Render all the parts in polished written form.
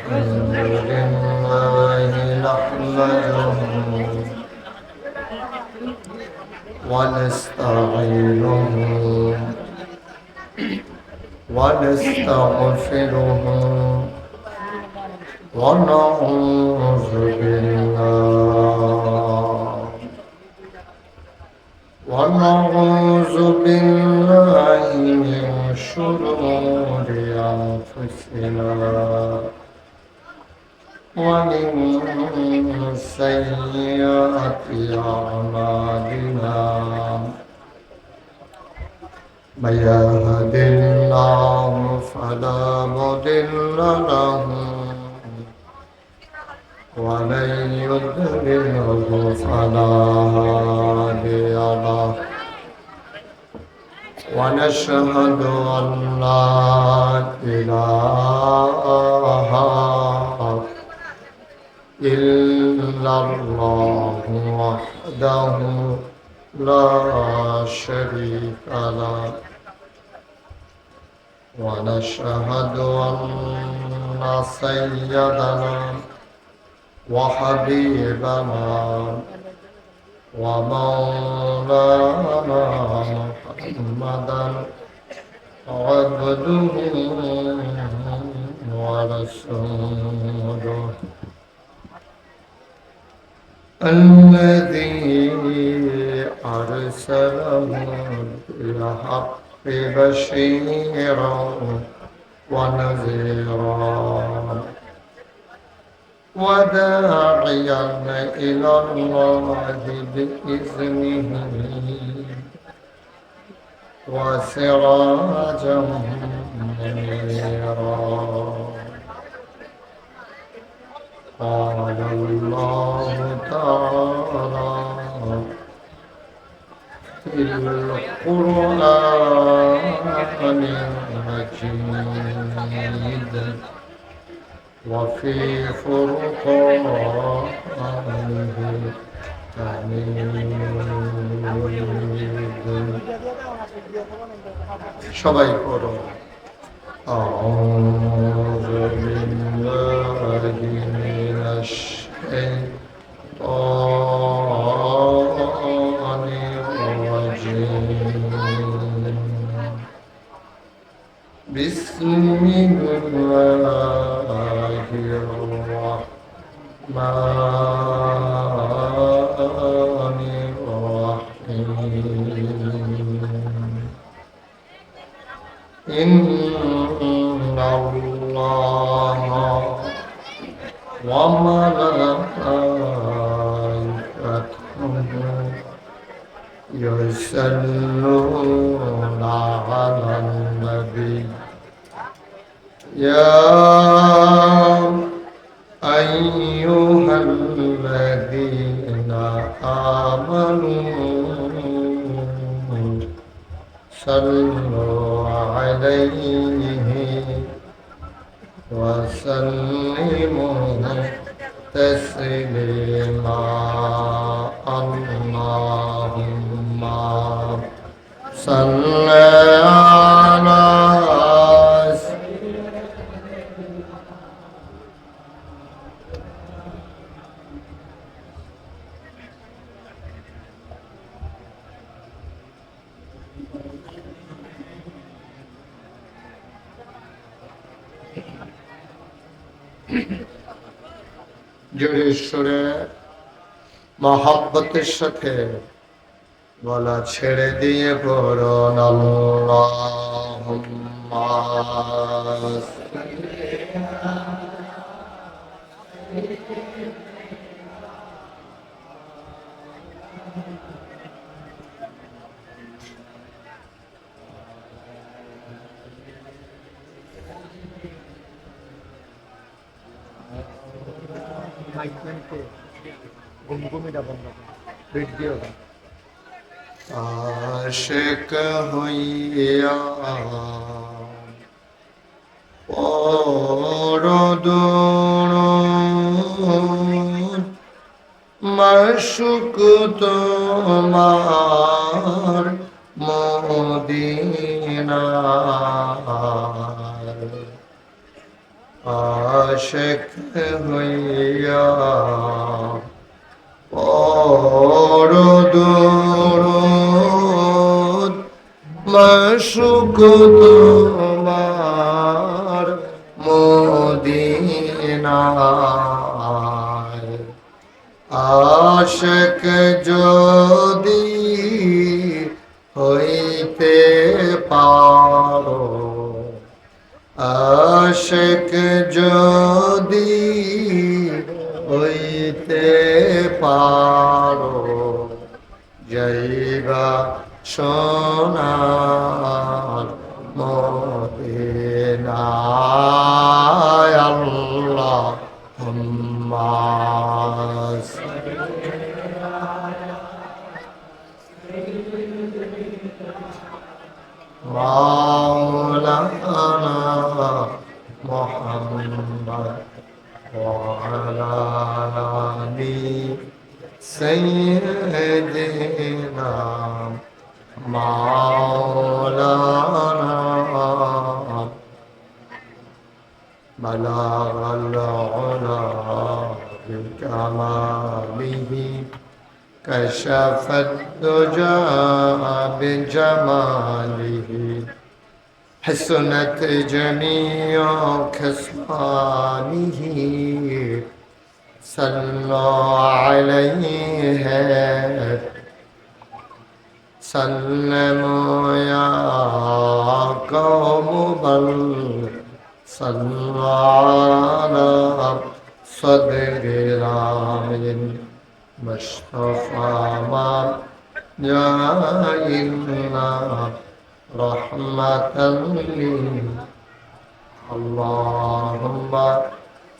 الحمد لله نحمده ونستعينه ونستغفره ونعوذ بالله من شرور أنفسنا ومن سيئات أعمالنا من يهد الله فلا مضل له ومن يضلله فلا هادي له ونشهد أن لا إله إلا الله وحده لا شريك له ونشهد أن سيدنا وحبيبنا ومولانا محمدا عبده ورسوله الذي أرسله بالحق بشيرا ونذيرا وداعيا إلى الله بإذنه وسراجا منيرا قال الله تعالى في القرآن المجيد وفي فرقانه সবাই পড়ো আউযু বিল্লাহি মিনাশ শাইতানির রাজীম বিসমিল্লাহির রাহমানির রাহিম ইন্নাল্লাহা ওয়া মালাইকাতুহু ইউসাল্লুনা আলান নবী ইয়া আইয়ুহাল্লাযীনা আমানু সাল্লু আলাইহি ওয়া সাল্লিমু তাসলিমা আল্লাহুম্মা সাল্লি আলা জোরে সুরে মহব্বতের সাথে গলা ছেড়ে দিয়ে পড়ুন আল্লাহুম্মা আশিক হইয়া পরদুর মাশুক তোমার মদিনার আশিক হইয়া পড় দুরূদ মাশউক তোমার মদিনায় আশিক যদি হইতে পারো আশিক যদি হইতে পারো যাইবা সোনার মদিনায় আল্লাহুম্মা মাওলানা মুহাম্মদ ওয়া আলা আলি সাইয়্যিদিনা মাওলানা বালাগাল উলা বিকামালিহি كشف الدجى بجماله حسنت جميع خصاله صلوا عليه سلموا يا قوم بل صلوا على صدر رامٍ مصطفى ما جاءنا رحمة اللهم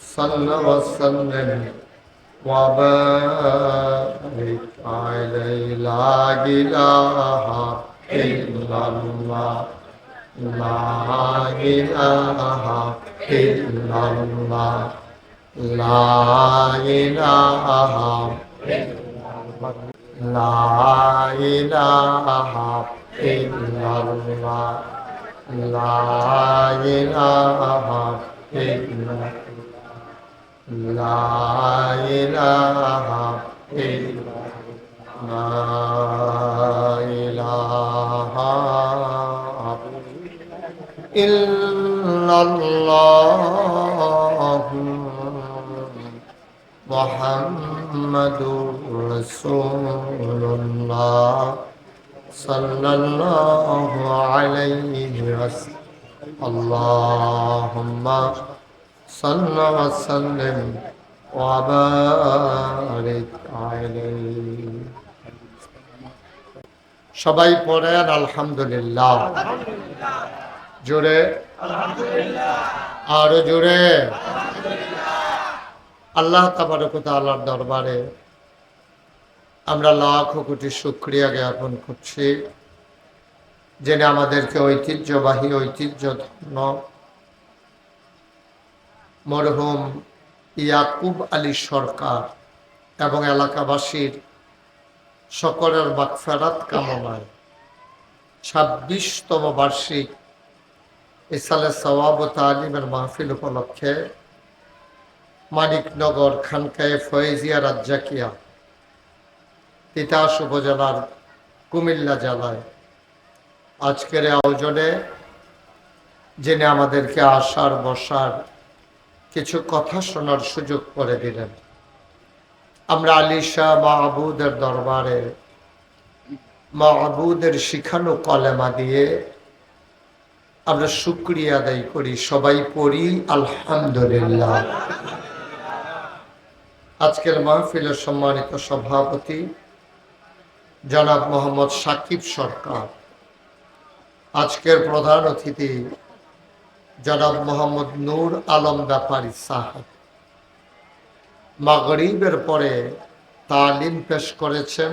صل وسلم وبارك عليه لا إله إلا الله لا إله إلا الله لا إله لا إله إلا الله لا إله إلا لا إله إلا لا إله إلا الله محمد رسول الله صلى الله عليه وسلم اللهم صل وسلم وبارك عليه সবাই পড়েন আলহামদুলিল্লাহ জোরে আলহামদুলিল্লাহ আরো জোরে আল্লাহ তাবারক ওয়া তাআলার দরবারে আমরা লাখ কোটি শুকরিয়া জ্ঞাপন করছি যিনি আমাদেরকে ঐতিহ্যবাহী ঐতিহ্যধন্য মরহুম ইয়াকুব আলী সরকার এবং এলাকাবাসীর সকলের মাগফিরাত কামনায় ২৬তম বার্ষিক ইসালে সওয়াব ও তালিমের মাহফিল উপলক্ষে মানিকনগর খানকায়ে ফয়েজিয়া রাজ্জাকিয়া তিতাস উপজেলার কুমিল্লা জেলায় আজকের আয়োজনে যিনি আমাদেরকে আসার বসার কিছু কথা শোনার সুযোগ করে দিলেন আমরা আলিশা মাহবুদের দরবারে মাহবুদের শিখানো কলেমা দিয়ে আমরা শুকরিয়া আদায় করি সবাই পড়ি আলহামদুলিল্লাহ আজকের মাহফিলের সম্মানিত সভাপতি জনাব মোহাম্মদ সাকিব সরকার আজকের প্রধান অতিথি জনাব মোহাম্মদ নূর আলম ব্যাপারী সাহেব মাগরিবের পরে তালিম পেশ করেছেন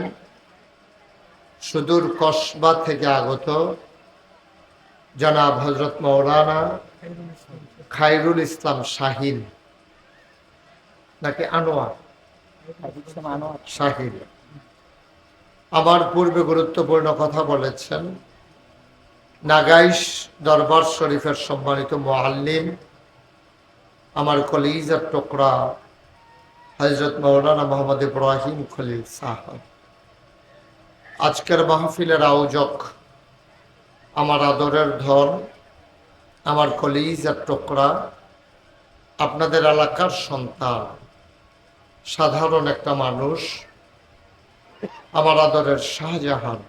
সুদূর কসবা থেকে আগত জনাব হযরত মাওলানা খায়রুল ইসলাম শাহিন নাকি আনোয়ার শাহিন আমার পূর্বে গুরুত্বপূর্ণ কথা বলেছেন নাগাইশ দরবার শরীফের সম্মানিত মুআল্লিম আমার কলিজার টুকরা হযরত মাওলানা মোহাম্মদ ইব্রাহিম খলিল সাহেব, আজকের মাহফিলের আয়োজক, আমার আদরের ধন, আমার কলিজার টুকরা, আপনাদের এলাকার সন্তান, সাধারণ একটা মানুষ, আমার আদরের শাহজাহান,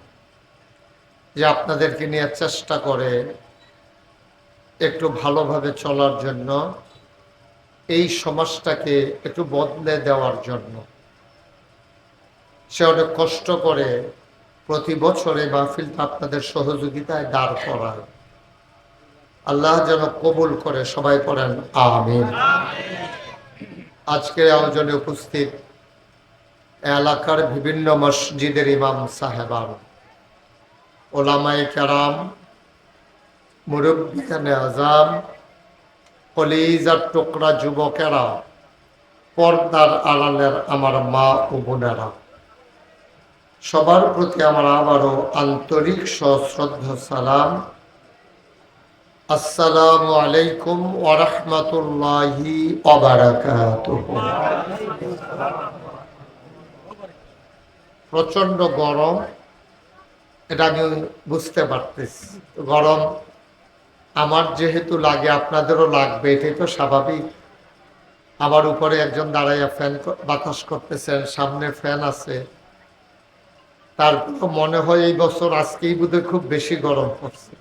যে আপনাদেরকে নিয়ে চেষ্টা করে একটু ভালোভাবে চলার জন্য, এই সমাজটাকে একটু বদলে দেওয়ার জন্য। সে অনেক কষ্ট করে প্রতি বছর এই মাহফিলটা আপনাদের সহযোগিতায় দাঁড় করায়। আল্লাহ যেন কবুল করে, সবাই পড়েন আমিন। আজকের আয়োজনে উপস্থিত এলাকার বিভিন্ন মসজিদের ইমাম সাহেবান, ওলামায়ে কেরাম, মুরব্বিয়ানে আযাম, কলিজার টুকরা যুবকেরা, পর্দার আড়ালের আমার মা ও বোনেরা, সবার প্রতি আমার আবারও আন্তরিক সশ্রদ্ধ সালাম। আসসালামু আলাইকুম ওয়া রাহমাতুল্লাহি ওয়া বারাকাতুহু। প্রচন্ড গরম, এটা আমি বুঝতে পারতেছি। গরম আমার যেহেতু লাগে, আপনাদেরও লাগবে, এটাই তো স্বাভাবিক। আমার উপরে একজন দাঁড়াইয়া ফ্যান বাতাস করতেছেন, সামনে ফ্যান আছে, তারপর মনে হয় এই বছর আজকেই বোধহয় খুব বেশি গরম পড়ছে।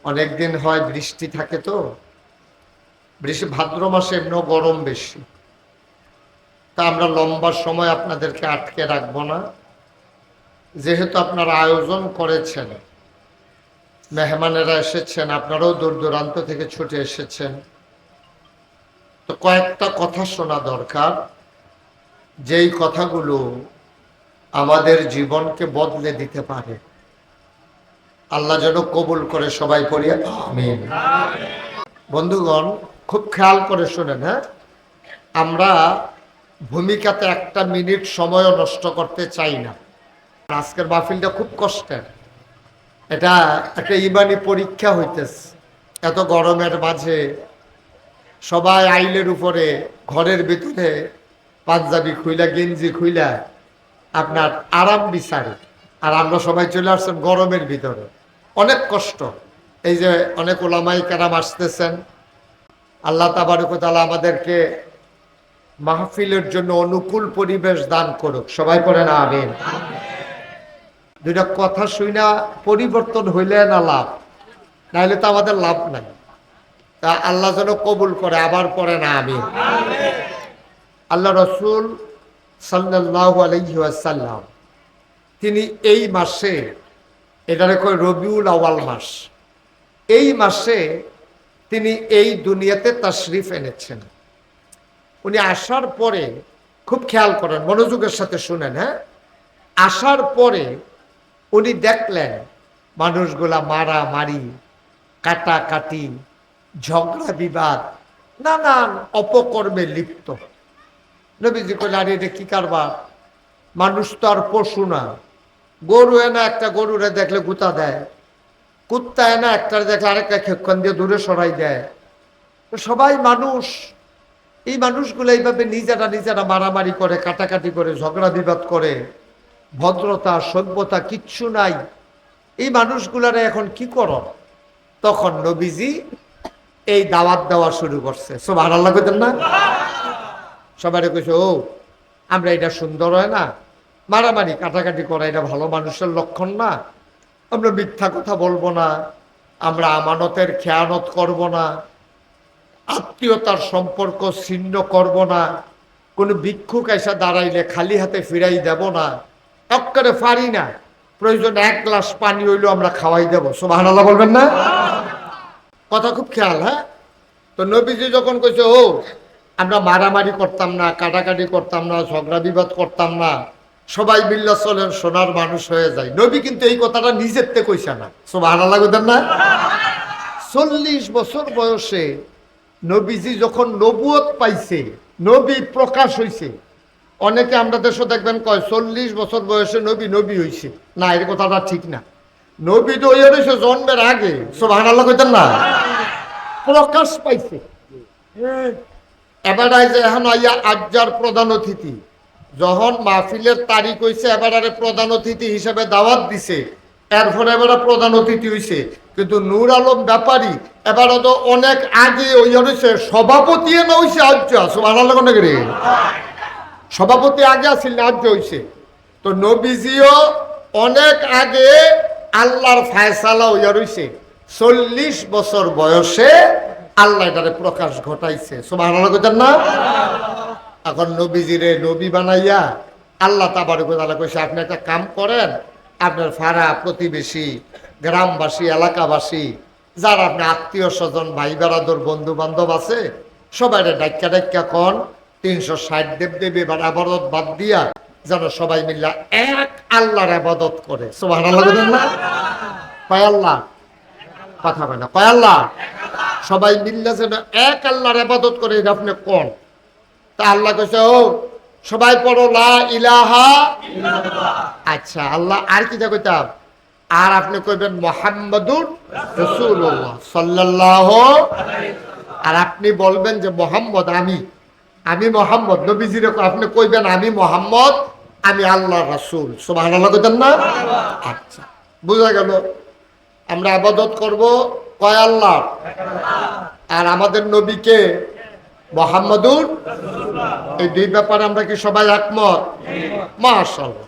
অনেকদিন হয় বৃষ্টি থাকে, তো বৃষ্টি ভাদ্র মাসে এমনিও গরম বেশি। তা আমরা লম্বা সময় আপনাদেরকে আটকে রাখবো না, যেহেতু আপনারা আয়োজন করেছেন, মেহমানেরা এসেছেন, আপনারাও দূর দূরান্ত থেকে ছুটে এসেছেন, তো কয়েকটা কথা শোনা দরকার, যেই কথাগুলো আমাদের জীবনকে বদলে দিতে পারে। আল্লাহ যেন কবুল করে, সবাই পড়ি আমিন। বন্ধুগণ, খুব খেয়াল করে শোনেন। হ্যাঁ, আমরা ভূমিকাতে একটা মিনিট সময়ও নষ্ট করতে চাই না। আজকের মাহফিলটা খুব কষ্টের, এটা একটা ইমানি পরীক্ষা হইতেছে। এত গরমের মাঝে সবাই আইলের উপরে, ঘরের ভিতরে পাঞ্জাবি খুইলা, গেঞ্জি খুইলা আপনার আরাম বিচারে, আর আমরা সবাই চলে আসছেন গরমের ভিতরে। অনেক কষ্ট। এই যে অনেক ওলামায়ে কেরাম আসতেছেন, আল্লাহ তাবারক ওয়া তাআলা আমাদেরকে মাহফিলের জন্য অনুকূল পরিবেশ দান করুক, সবাই পড়েন আমিন। দুইটা কথা শুইনা পরিবর্তন হইলে না লাভ, নাহলে তো আমাদের লাভ নাই। তা আল্লাহ যেন কবুল করে, আবার পড়েন আমিন। আল্লাহ রাসূল সাল্লাল্লাহু আলাইহি ওয়াসাল্লাম তিনি এই মাসে, এটারে কয় রবিউল আউয়াল মাস, এই মাসে তিনি এই দুনিয়াতে তাশরিফ এনেছেন। উনি আসার পরে, খুব খেয়াল করেন, মনোযোগের সাথে শুনেন। হ্যাঁ, আসার পরে উনি দেখলেন মানুষগুলা মারামারি, কাটাকাটি, ঝগড়া বিবাদ, নানান অপকর্মে লিপ্ত। নবীজি কইলেন, আরে এটা কি কারবার? মানুষ তো আর পশু না। গরু এনা একটা গরুরে দেখলে গুতা দেয়, কুত্তা এনা একটা দেখলে আরেকটা খেক্ষণ দিয়ে দূরে সরাই দেয়। তো সবাই মানুষ, এই মানুষগুলো এইভাবে নিজেরা নিজেরা মারামারি করে, কাটাকাটি করে, ঝগড়া বিবাদ করে, ভদ্রতা সভ্যতা কিচ্ছু নাই। এই মানুষগুলারে এখন কি করো? তখন নবীজি এই দাওয়াত দেওয়া শুরু করছে। সুবহানাল্লাহ কইতেন না? সবাই কইছে, ও আমরা এটা সুন্দর হয় না, মারামারি কাটাকাটি করা এটা ভালো মানুষের লক্ষণ না। আমরা মিথ্যা কথা বলবো না, আমরা আমানতের খেয়ানত করব না, আত্মীয়তার সম্পর্ক ছিন্ন করব না, কোনো ভিক্ষুক এসে দাঁড়াইলে খালি হাতে ফিরাই দেব না, এক্কেবারে পারি না, প্রয়োজন এক গ্লাস পানি হইলেও আমরা খাওয়াই দেব। সুবহানাল্লাহ বলবেন না? কথা খুব খেয়াল। হ্যাঁ, তো নবীজি যখন কইছে, ও আমরা মারামারি করতাম না, কাটাকাটি করতাম না, ঝগড়া বিবাদ করতাম না, সবাই বিল্লাহ চলেন, সোনার মানুষ হয়ে যায়। নবী কিন্তু এই কথাটা নিজের থেকে কইছে না। সুবহানাল্লাহ কইতেন না? 40 বছর বয়সে নবীজি যখন নবুয়ত পাইছে, নবী প্রকাশ হইছে, অনেকে আমরা দেশে দেখবেন কয় 40 বছর বয়সে নবী নবী হইছে। না, এর কথাটা ঠিক না। নবী তো হইছে জন্মের আগে। সুবহানাল্লাহ কইতেন না? প্রকাশ পাইছে, এবার যে এখন আইয়া আজ্জার প্রধান অতিথি, যখন মাহফিলের তারিখ হয়েছে এবারে প্রধান অতিথি হিসেবে দাওয়াত দিছে, এরপরে এবারে প্রধান অতিথি হয়েছে। কিন্তু নূর আলম ব্যাপারী এবারে তো অনেক আগে ওই হয়েছে, সভাপতি না হয়েছে আজ্জা, সুবহানাল্লাহ রে, সভাপতি আগে আসছিল না আজ্জা হয়েছে। তো নবীজিও অনেক আগে আল্লাহর ফায়সালা হইয়া রয়েছে, 40 বছর বয়সে আল্লাহ এটারে প্রকাশ ঘটাইছে, সুবহানাল্লাহ কইতেন না? এখন নবীজিরে নবী বানাইয়া আল্লাহ তাবারক ওয়া তাআলা কইছে, আপনি একটা কাম করেন, আপনার পাড়া প্রতিবেশী, গ্রামবাসী, এলাকাবাসী, যারা আপনার আত্মীয় স্বজন, ভাই বেড়াদর, বন্ধু বান্ধব আছে, সবাই ডাক্কা ডাক্কা কন 360 দেবদেবী এবার আবাদত বাদ দিয়া যেন সবাই মিল্লা এক আল্লাহর আবাদত করে, সুবহানাল্লাহ বলেন না? কয় আল্লাহ? কথা বলে না, কয় আল্লাহ? সবাই মিল্লা যেন এক আল্লাহর আবাদত করে, এটা আপনি কোন? তা আল্লাহ কইছে, ও সবাই পড়ো লা ইলাহা ইল্লাল্লাহ। আচ্ছা, আল্লাহ আর কি যা কইতাম? আর আপনি কইবেন মুহাম্মাদুর রাসূলুল্লাহ সাল্লাল্লাহু আলাইহি, আর আপনি বলবেন যে মোহাম্মদ, আমি মোহাম্মদ, নবীজির আপনি কইবেন আমি মোহাম্মদ, আমি আল্লাহর রাসূল, সুবহানাল্লাহ কইতেন না? আচ্ছা, বুঝা গেল। আমরা ইবাদত করব কয় আল্লাহ, আর আমাদের নবীকে মুহাম্মাদুর রাসূলুল্লাহ, এই দুই ব্যাপারে আমরা কি সবাই একমত? মাশাআল্লাহ,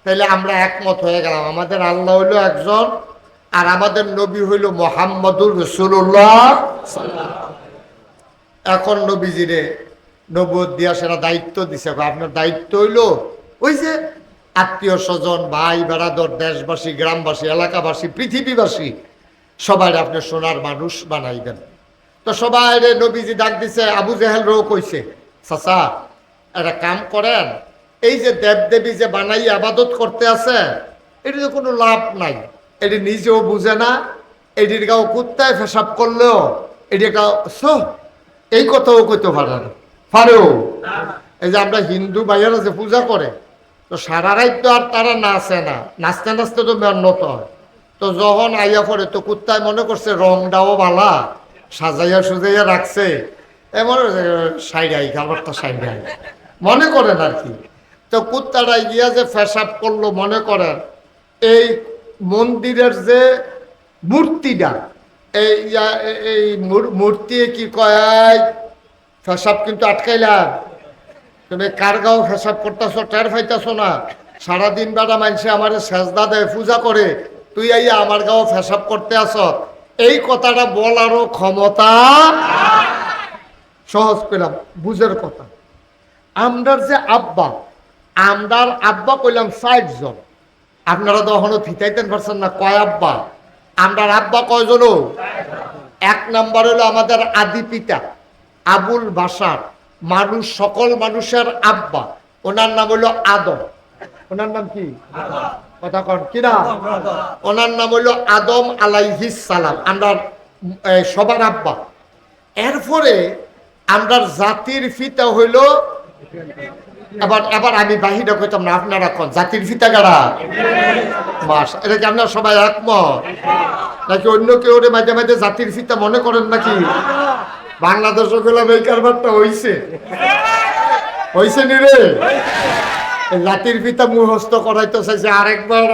তাহলে আমরা একমত হয়ে গেলাম, আমাদের আল্লাহ হইল একজন আর আমাদের নবী হইল মুহাম্মাদুর রাসূলুল্লাহ। এখন নবীজিরে নবুয়ত দিয়া সেটা দায়িত্ব দিছে, আপনার দায়িত্ব হইল ওই যে আত্মীয় স্বজন, ভাই বেড়াদর, দেশবাসী, গ্রামবাসী, এলাকাবাসী, পৃথিবীবাসী সবাই আপনি সোনার মানুষ বানাইবেন। তো সবাই নবীজি ডাক দিছে, আবু জেহেল রো কইছে, চাচা একটা কাম করেন, এই যে দেবদেবী যে বানাই আবাদত করতে আছে, এটিতে কোনো লাভ নাই, এটি নিজেও বুঝে না, এটির গাও কুত্তায় পেশাব করলেও এটি এই কথাও কইতে পারে না, পারেও। এই যে আমরা হিন্দু ভাইয়ারা যে পূজা করে, তো সারা রাত তো আর তারা নাচে না, নাচতে নাচতে তো মেন্নত হয়। তো যখন আইয়া পড়ে তো কুত্তায় মনে করছে রংটাও বালা, সাজাইয়া সুজাইয়া রাখছে, এমন সাইডাই খাবারটা সাইডাই মনে করেন আর কি। তো কুত্তাটা গিয়া যে পেশাব করলো, মনে করেন এই মন্দিরের যে মূর্তিটা, এই মূর্তি কি কয় পেশাব কিন্তু আটকাইলাম, তুমি কার গাও পেশাব করতেছ টের পাইতেছ না, সারাদিন বেড়া মানুষে আমার সেজদা দেয়, পূজা করে, তুই আইয়া আমার গাও পেশাব করতে আস, এই কথাটা বলারও ক্ষমতা। সহজ পেলাম, বুঝের কথা। আমরার যে আব্বা, আমরার আব্বা কইলাম 60 জন, আপনারা তো এখনো ফিতাইতেন পারছেন না, কয় আব্বা? আমরার আব্বা কয়জন? 1 নাম্বার হলো আমাদের আদি পিতা আবুল বাশার, মানুষ, সকল মানুষের আব্বা, ওনার নাম হলো আদম। ওনার নাম কি? কথা কন কি না? ওনার নাম হলো আদম আলাইহিস সালাম, আমরা সবার আব্বা। এরপরে আমরা জাতির পিতা হইল, এবার আমি বাহিরে কইতাম না, আপনারা কোন জাতির পিতা কারা? মাস, এটা কি আপনারা সবাই একমত নাকি অন্য কেউ মাঝে মাঝে জাতির পিতা মনে করেন নাকি? বাংলাদেশও গেলাম এই কারবারটা হইছে নি রে? জাতির পিতা মুখস্থ করাইতে চাইছে আরেকবার,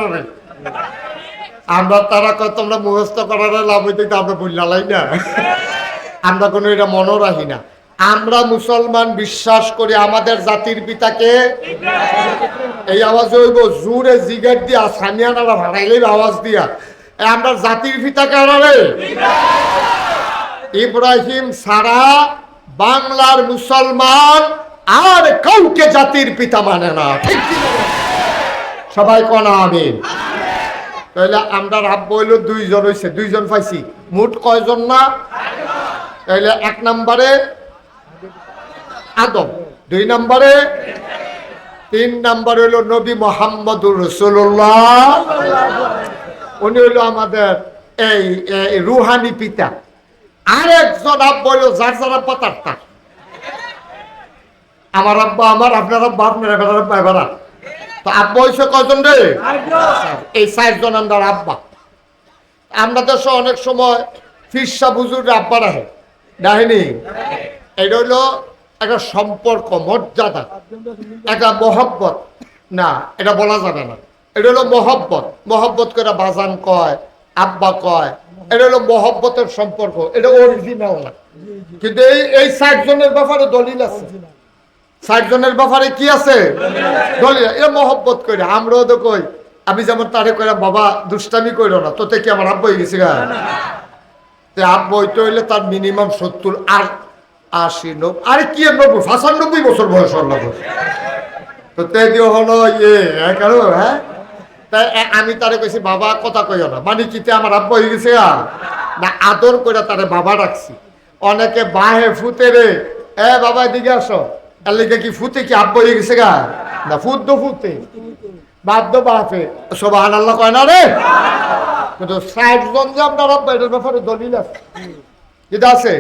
আমরা তারা কয় তোমরা মুখস্থ করার লাভ হইতে আমরা বললাই না, আমরা কোনো এটা মনে রাখি না। আমরা মুসলমান বিশ্বাস করি আমাদের জাতির পিতাকে, এই আওয়াজ হইব জোরে জিগার দিয়া সামিয়ানারা ভাড়াইলেই আওয়াজ দিয়া, আমরা জাতির পিতাকে আনারে ইব্রাহিম সারা বাংলার মুসলমান আর কাউকে জাতির পিতা মানে না, ঠিক কি? সবাই কনা আমিন। তাহলে আমরা আব্বা হইল 2 জন, হয়েছে 2 জন পাইছি, মোট কয়জন না? তাহলে 1 নম্বরে আদম, 2 নম্বরে, 3 নম্বর হইল নবী মুহাম্মদুর রাসূলুল্লাহ, উনি হইল আমাদের এই রুহানি পিতা। আর একজন আব্বা হইল যার যার আব্বা তার, আমার আব্বা আমার, আপনার আব্বা আপনার, এবার আব্বা এবার। তো আব্বা হয়েছে কয়জন রে? এই 4 জন আমরা আব্বা। আমরা দেশে অনেক সময় ফিরসা বুজুর আব্বা রাখে, ডাহেনি? এটা হলো একটা সম্পর্ক, মর্যাদা, একটা মহব্বত। না, এটা বলা যাবে না। এটা হলো মহব্বত। মহব্বত করে বাজান কয়, আব্বা কয়, এটা হলো মহব্বতের সম্পর্ক। এটা অরিজিনাল না। কিন্তু এই 60 জনের ব্যাপারে দলিল আছে। 60 জনের ব্যাপারে কি আছে? দলিল। এটা মহব্বত করে। আমরাও তো কই, আমি যেমন তারে কইরা বাবা দুষ্টামি কইরো না, তোতে কি আমার আব্বা হয়ে গেছে গা? আব্বা হইতে হইলে তার মিনিমাম 70 আর 80 90, আরে কি 90 95 বছর বয়স হল। তো তেদিও হলো কারো। হ্যাঁ, তাই আমি তারে কইছি বাবা কথা কইও না, মানে কিতে আমার আব্বা হয়ে গেছে না, আদর করে তারে বাবা ডাকছি। অনেকে বাহে ফুতে রে, বাবা এদিকে আসো, তার লিগে কি ফুতে কি আব্বা হয়ে গেছে গা? না, ফুট দো ফুতে, বাপ দো বাপে, সুবহানাল্লাহ কয় না রে। কিন্তু 60 জন যে আপনার আব্বা, এটার ব্যাপারে দলিল আছে। যেটা আছে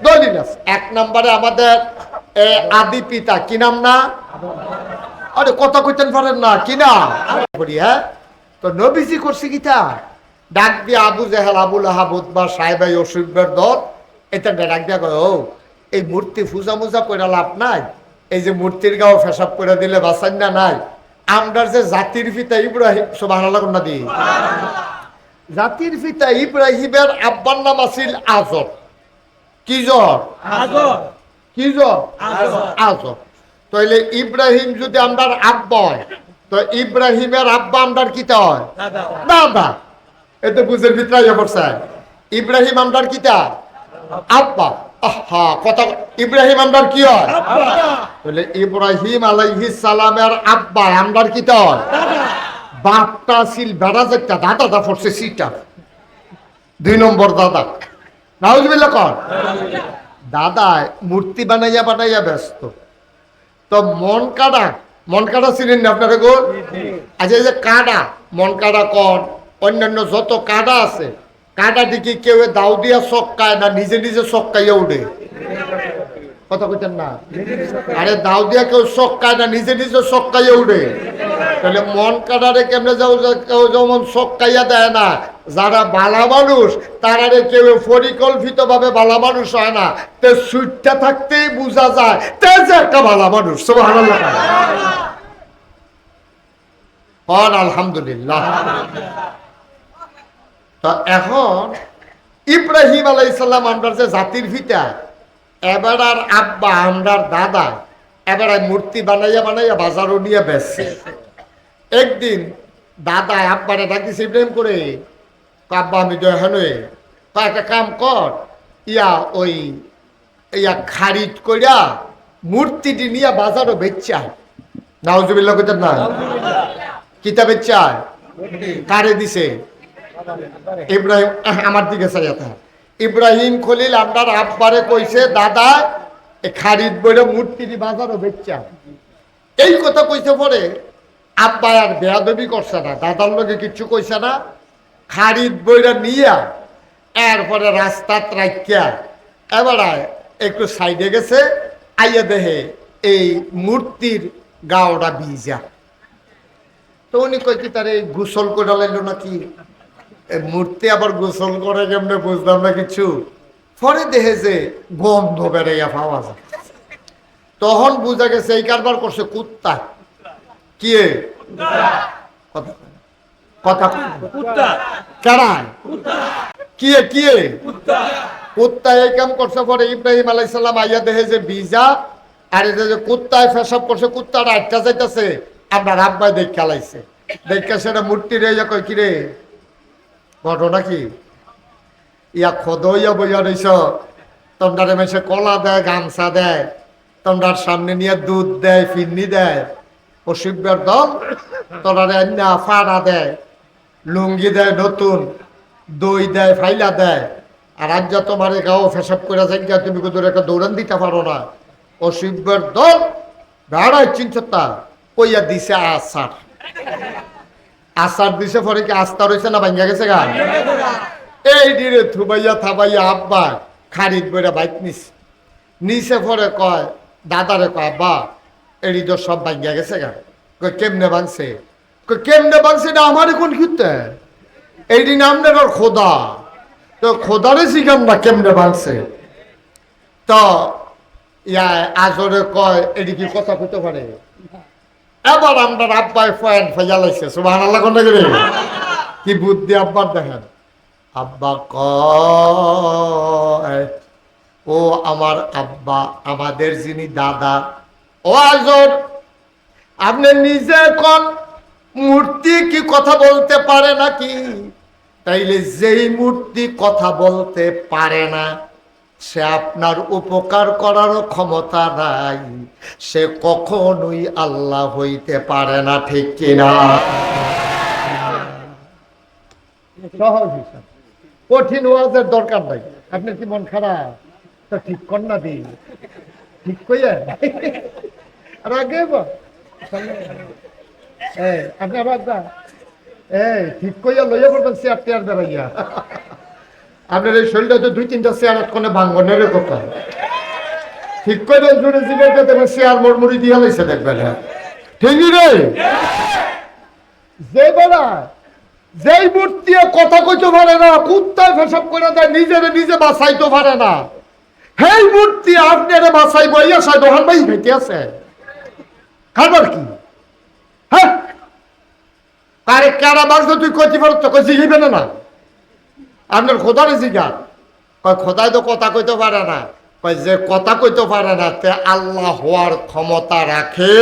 দলিল আছে। 1 নম্বরে আমাদের আদি পিতা, কি নাম না? আরে কথা কইতেন পারেন না, কি না? হ্যাঁ, তো নবীজি করছে গীতা ডাক দিয়ে আবু জেহেল, আবুল আহাব, উতবা, সাহেবাই, অসুবের দল, এটা ডাক দিয়া কয়, ও এই মূর্তি পূজা মুজা করে লাভ নাই। এই যে মূর্তির গাও ফেসাব করে দিলে বাঁচান না নাই। আমরার যে জাতির পিতা ইব্রাহিম, সুবহানাল্লাহ কন্যা দি, জাতির পিতা ইব্রাহিমের আব্বার নাম আছিল আজর। কি জর? কি জর? আজর। তাইলে ইব্রাহিম যদি আমরার আব্বা হয়, তো ইব্রাহিমের আব্বা আমরার কিতা হয়? দাদা। এতে বুঝের ভিতরে পড়ছে। ইব্রাহিম আমরার কিতা? আব্বা। আহা, কথা। ইব্রাহিম আমরার কি হয়? তাহলে ইব্রাহিম আলাইহিস সালামের আব্বা আমরার কিতা হয়? বাপটা ছিল বেড়া যেটা, দাদাটা পড়ছে সিটা। 2 নম্বর দাদা। নাউজুবিল্লাহ কর। দাদা মূর্তি বানাইয়া বানাইয়া ব্যস্ত। তো মন কাটা ছিলেন না আপনারা গো? আচ্ছা, এই যে কাডা, মন কাডা কর, অন্যান্য যত কাডা আছে, কাডা দিকে কেউ দাও দিয়া চক্কায় না নিজে নিজে চক্কাইয়া উঠে? কথা কইতেন না? আরে দাও দিয়া কেউ চক্কায় না নিজে নিজে চক্কাইয়া উঠে? তাহলে মন কাটারে কেমনে যাও, কেউ যেমন চক্কাইয়া দেয় না, যারা বালা মানুষ তারারে কেউ পরিকল্পিত ভাবে বালা মানুষ হয় না। তে সুইটটা থাকতেই বোঝা যায় তে যে একটা বালা মানুষ। সুবহানাল্লাহ। আলহামদুলিল্লাহ। তো এখন ইব্রাহিম আলাইহিস সালাম আমরার যে জাতির পিতা, এবার আর আব্বা আমরার দাদা, এবার মূর্তি বানাইয়া বানাইয়া বাজারও নিয়ে বেচছে। একদিন দাদা আব্বারে ডাক দিছে, ইব্রাহিম করে, আব্বা আমি তো এখানে, একটা কাম কর, ইয়া খারিদ কইরা মূর্তিটি নিয়ে বাজারও বেচায়। নাউজুবিল্লাহ কইতেন না? কিতা বেচায়? কারে দিছে? ইব্রাহিম। আমার দিকে চাইয়া, ইব্রাহিম খলিল আপনার আব্বারে কইছে, দাদা খারিদ বইরা মূর্তিটি বাজারও বেচায়। এই কথা কইছে পরে আব্বা আর বেয়াদবি করছে না, দাদার লোকে কিচ্ছু কইছে না। খারিদ বইরা নিয়া এরপরে রাস্তাত রাখিয়া এবার একটু সাইডে গেছে, আইয়া দেহে এই মূর্তির গাওটা ভিজা। তো উনি কই কি তার এই গোসল করে লাইলো নাকি? মূর্তি আবার গোসল করে কেমনে বুঝলাম না কিছু। পরে দেহে যে গন্ধ বেড়াইয়া পাওয়া যায়, তখন বুঝা গেছে এই কারবার করছে কুত্তা। কি কথা কারায় কি কুত্তা এই কাম করছে। পরে ইব্রাহিম আলাইহিস সালাম আইয়া দেহে যে ভিজা, আর এই যে কুত্তায় পেশাব করছে, কুত্তাটা আটটা যাইতেছে। আপনার আব্বাই দেখা লাইছে, দেখা সেটা মূর্তি রে কই কি রে ঘটনা কি? ইয়া খদ ইয়া বইয়া রইছ, তোমরা মেশে কলা দেয়, গামছা দেয়, তোমরার সামনে নিয়ে দুধ দেয়, ফিরনি দেয়, অসুখের দল তোরারে না ফাড়া দেয়, লুঙ্গি দেয় নতুন, দই দেয়, ফাইলা দেয়, আর আজ যা তোমার গাও ফেসাব করে যাই, তুমি কোথাও একটা দৌড়ান দিতে পারো না। অসুখের দল বেড়ায় চিন্তা কইয়া দিছে আসার। আসার দিছে পরে কি আস্থা রয়েছে না ভাঙ্গা গেছে গা? এই ডিরে থুবাইয়া থাবাইয়া আব্বা খারিদ বইরা বাইক নিচে পরে কয় দাদারে কয়, আব্বা এডি তো সব ভাঙ্গা গেছে গা। কই কেমনে ভাঙছে? কই কেমনে ভাঙছে না আমার এখন ঘুরতে, এইটি নামনে ওর খোদা, তো খোদারে শিখান না কেমনে ভাঙছে। তো ইয়া আজরে কয় এটি কি কথা কইতে পারে? এবার আমরা আব্বাই ফয়েন ফেজালাইছে সুবহানাল্লাহ কোন করে কি বুদ্ধি আব্বার দেখেন। আব্বা কয় ও আমার আব্বা, আমাদের যিনি দাদা, ও আজর আপনি নিজে কোন মূর্তি কি কথা বলতে পারে নাকি? তাইলে যেই মূর্তি কথা বলতে পারে না সে আপনার উপকার করারও ক্ষমতা নাই, সে কখনোই আল্লাহ হইতে পারে না, ঠিক কিনা? সহজ হিসাব, কঠিন ওয়াজের দরকার নাই। আপনার কি মন খারাপ? তো ঠিক কর না দি, ঠিক কইয়া আর আগে আপনার ঠিক কইয়া লইয়া পড়বেন চেয়ার টেয়ার বেড়াইয়া। আপনার এই শরীরটা তো 2-3টা চেয়ার কোনে ভাঙ্গনের কথা, ঠিক করবেন জুড়ে জিগাইতে দেখবেন চেয়ার মরমুড়ি দিয়া লাইছে দেখবেন। ঠিকই রে, যে বেড়া যেই মূর্তি কথা কইতে পারে না, কুত্তায় ফেসব করে দেয়, নিজের নিজে বাঁচাইতে পারে না, সেই মূর্তি আপনার বাঁচাই বইয়া সাই দোকান ভাই খাইতে আছে খাবার কি? হ্যাঁ কারে কারা বাড়ছে তুই কইতে পারো তো কই জিগাইবে না? আপনার খোদারে জিগা কয় খোদায় তো কথা কইতে পারে না, কয় যে কথা কইতে পারে না তে আল্লাহ হওয়ার ক্ষমতা রাখে,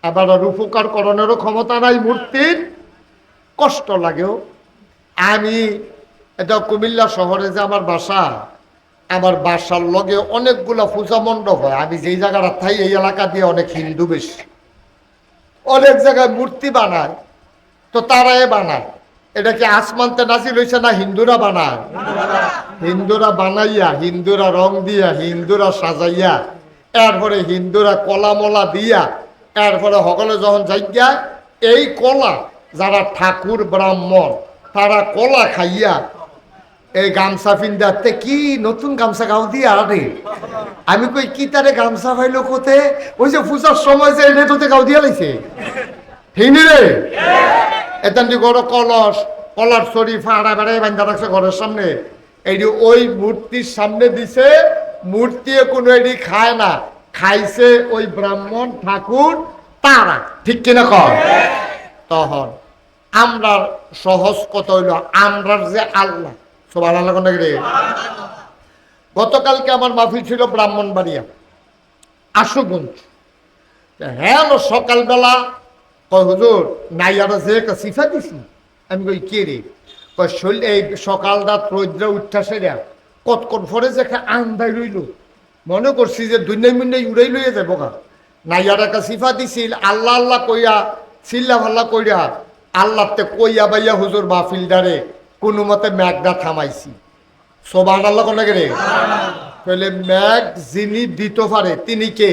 আবার উপকার করণেরও ক্ষমতা নাই মূর্তির। কষ্ট লাগেও। আমি এটা কুমিল্লা শহরে যে আমার বাসা, আমার বাসার লগে অনেকগুলো পূজা মণ্ডপ হয়। আমি যেই জায়গাটা থাই এই এলাকা দিয়ে অনেক হিন্দু বেশি, অনেক জায়গায় মূর্তি বানায়, তো তারাই বানায়। এটা কি আসমানতে নাজিল হইছে না হিন্দুরা বানায়? হিন্দুরা বানাইয়া, হিন্দুরা রং দিয়া, হিন্দুরা সাজাইয়া, এরপরে হিন্দুরা কলা মলা দিয়া, এরপরে সকলে যখন যাইয়া এই কলা যারা ঠাকুর ব্রাহ্মণ তারা কলা খাইয়া এই গামছা পিন্দাতে কি নতুন গামছা গাও দিয়া আরে আমি কই কি তারে গামছা পাইলো কোথে? ওই যে পূজার সময় যে এনে তোতে গাও দিয়া লাইছে ঠিক রে। এতান্তি বড় কলস কলার শরীফ ফাড়া বেড়াই বান্ধা রাখছে ঘরের সামনে, এইটি ওই মূর্তির সামনে দিছে। মূর্তি কোনো এটি খায় না, খাইছে ওই ব্রাহ্মণ ঠাকুর তারা, ঠিক কিনা কর? তখন আমরা সহজ কথা হইল আমরার যে আল্লাহ সুবহানাল্লাহ কোন রে। গতকালকে আমার মাহফিল ছিল ব্রাহ্মণবাড়িয়া আশুগঞ্জ। হ্যাঁ সকালবেলা কয় হুজুর নাইয়ারা যে একটা সিফা দিছি। আমি কই কে রে? কয় শরীর এই সকালটা রৌদ্র উঠা সেরা কতক্ষণ পরে যে একটা আন্দাই রইল, মনে করছি যে দুনিয়ায় মুন্যায় উড়াই লইয়া যাবো গা। নাইয়ার একটা সিফা দিছিল, আল্লাহ আল্লাহ কইয়া চিল্লা ভাল্লা কইয়া আল্লাহতে কইয়া বাইয়া হুজুর মাহফিলদারে কোনো মতে ম্যাগটা থামাইছি। সুবহানাল্লাহ কোন রে? তাহলে ম্যাগ যিনি দিতে পারে তিনি কে?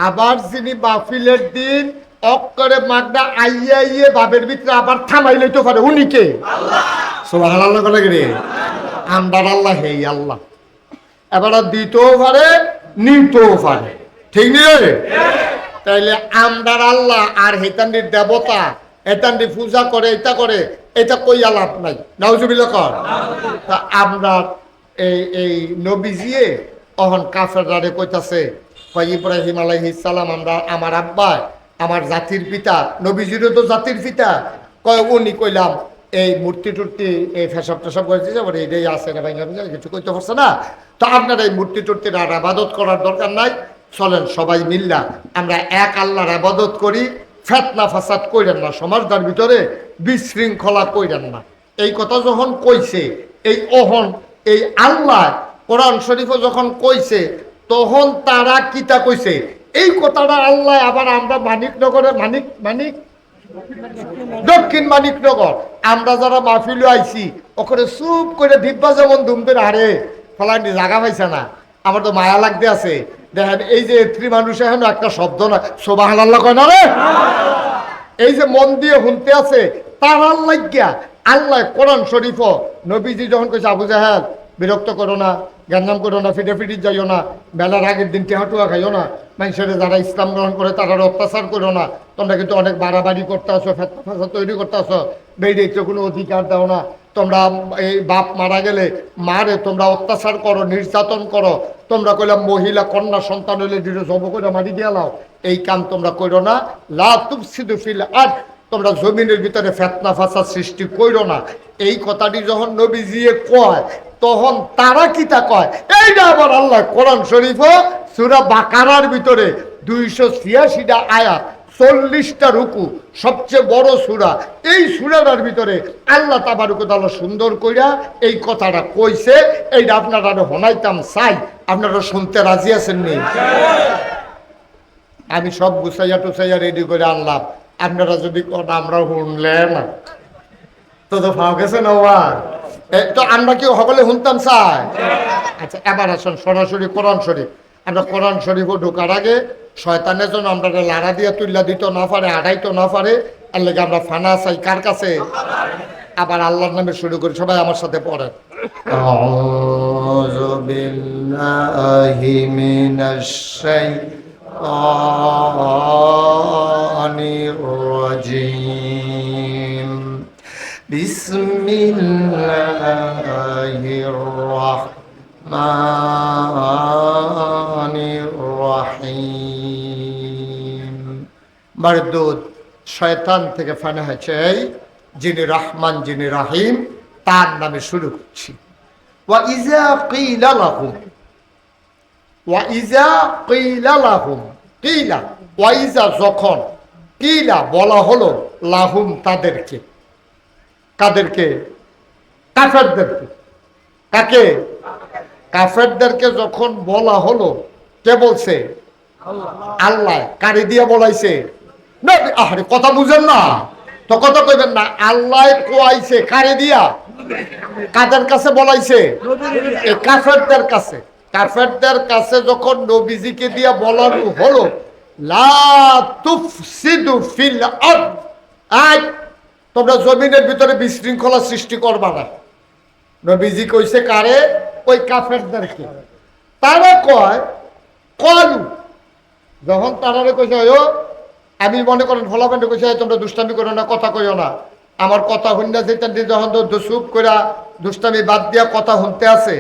আবার যিনি মাহফিলের দিন অক্করে মাগটা আইয়ে আইয়ে বাবের ভিতরে আবার থামাই লইতে পারে উনি কে? আল্লাহ। সুবহানাল্লাহ কোন রে? আমদার আল্লাহ হেই আল্লাহ। এবার দিতেও পারে নিতেও পারে, ঠিক নেই? তাইলে আমদার আল্লাহ আর হেতান্ডির দেবতা এতান্ডি পূজা করে এটা করে, এটা কইয়া লাভ নাই। নাউজুবিল্লাহ কর। তা আমরা এই নবীজিয়ে অহন কাফেররা কইতাছে কয় ইব্রাহিম আলাইহিস সালাম আমরা আমার আব্বা আমার জাতির পিতা, নবীজিরও তো জাতির পিতা। কয় উনি কইলাম এই মূর্তি টুর্তি এই ফেসব টেসব করেছে এটাই আছে না ভাই, কিছু কইতে পারছে না। তো আপনারা এই মূর্তি টুর্তির আর আবাদত করার দরকার নাই, চলেন সবাই মিল্লা আমরা এক আল্লাহর আবাদত করি, ফেতনা ফাসাদ কইরেন না, সমাজটার ভিতরে বিশৃঙ্খলা কইরেন না। এই কথা যখন কইছে এই অহন এই আল্লাহ কোরআন শরীফও যখন কইছে তখন তারা কিতা কইছে এই কথাটা আল্লাহ আবার আমরা মানিকনগরে মানিক দক্ষিণ মানিকনগর আমরা যারা মাহফিলে আইছি ওখানে চুপ করে দিব্যা যেমন ধুমদের হারে ফলানি জায়গা পাইছে না, আমার তো মায়া লাগতে আছে। দেখেন এই যে এত্রী মানুষ এখন একটা শব্দ না সুবহানাল্লাহ কয় না রে, এই যে মন দিয়ে শুনতে আছে তার লাগিয়া আল্লাহ কোরআন শরীফ নবীজি যখন কইছে আবু জাহেল বিরক্ত করো না, গ্যাঞ্জাম করো না, ফিটে যাইও না, বেলার আগের দিন টেহাটুয়া খাইও না, মানুষের যারা ইসলাম গ্রহণ করে তারা অত্যাচার করো না, তোমরা কিন্তু অনেক বাড়াবাড়ি করতে আসো, ফেতনা তৈরি করতে আসো, বেরিয়ে কোনো অধিকার দাও না, তোমরা এই বাপ মারা গেলে মারে তোমরা অত্যাচার করো, নির্যাতন করো, তোমরা কইলাম মহিলা কন্যা সন্তান হইলে দুটো জব করে মারি দিয়ে লাও, এই কাম তোমরা করো না। লা তুফসিদু ফিল আরদ, তোমরা জমিনের ভিতরে ফিতনা ফাসাদ সৃষ্টি করো না। এই কথাটি যখন নবীজি কয় তখন তারা কিতা কয়, এইটা আবার আল্লাহ কোরআন শরীফও সূরা বাকারার ভিতরে 286টা আয়াত, 40টা রুকু, সবচেয়ে বড় সূরা, এই সূরাটার ভিতরে আল্লাহ তাবারক ওয়া তাআলা সুন্দর কইরা এই কথাটা কইছে। এইটা আপনারা হনাইতাম চাই, আপনারা শুনতে রাজি আছেন নি? আমি সব গুছাইয়া টুছাইয়া রেডি করে আনলাম, আপনারা যদি আমরা শুনলেন তো পাওয়া গেছে না তো আমরা কি সকলে শুনতাম চাই? আচ্ছা, এবার আসুন সরাসরি কোরআন শরীফ। আমরা কোরআন শরীফও ঢোকার আগে শয়তানের জন্য আমরা লাড়া দিয়ে তুল্লা দিতে না পারে, আড়াইতে না পারে, আর লেগে আমরা ফানা চাই কার কাছে? আবার আল্লাহর নামে শুরু করি, সবাই আমার সাথে পড়েন। আউযু বিল্লাহি মিনাশ শাইতানির রাজীম। বিসমিল্লাহির রাহমানির রাহিম। মারদুদ, শয়তান থেকে ফানা হয়েছে যিনি রহমান যিনি রাহিম, তার নামে শুরু করছি। ওয়া ইযা ক্বিলা লাহুম, ওয়া ইযা ক্বিলা লাহুম, কিলা ওয়া ইযা যখন, কিলা বলা হলো, লাহুম তাদেরকে, কাদেরকে? কাফেরদেরকে। কাকে? কাফেরদেরকে যখন বলা হলো, কে বলছে? আল্লাহ। কারে দিয়ে বলাইছে? না, আরে কথা বুঝেন না তো, কথা কইবেন না। আল্লাহ কোয়াইছে, কারে দিয়া? কাদের কাছে বলাইছে? এই কাফেরদের কাছে। কাফেরদের কাছে যখন নবীজিকে দিয়া বলানো হলো, লা তুফসিদু ফিল আরদ, আজ তোমরা জমিনের ভিতরে বিশৃঙ্খলা সৃষ্টি করবা না। নবীজি কইছে কারে? ওই কাফেরদেরকে। তারা কয় কলু, যখন তারারে কইছে ও, আমি মনে করেন ফলাফান্ডে কইছে তোমরা দুষ্টামি করো না, কথা কইও না, আমার কথা শুননা যেতেন, যখন চুপ করে দুষ্টামি বাদ দিয়া কথা শুনতে আছে,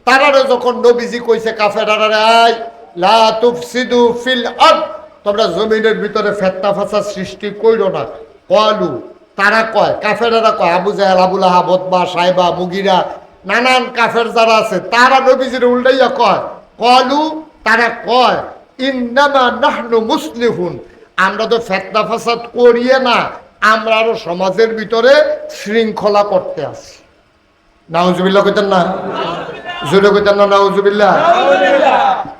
তারারে যখন নবীজি কইছে কাফেরারে, আই লা তুফসিদু ফিল আরদ, তোমরা জমিনের ভিতরে ফিতনা ফাসাদ সৃষ্টি কইরো না। কলু, তারা কয়, কাফেরারা কয়, আবু জাহেল, আবুল আহাব, উতবা, সাইবা, মুগিরা, নানান কাফের যারা আছে, তারা নবীজির উল্টাইয়া কয়, কলু, তারা কয়, ইন্নামা নাহনু মুসলিহুন, আমরা তো ফিতনা ফাসাদ করিয়ে না, আমরা আরো সমাজের ভিতরে শৃঙ্খলা করতে আসি। নাউজুবিল্লাহ কইতেন না? জোরে কইতেন না নাউজুবিল্লাহ?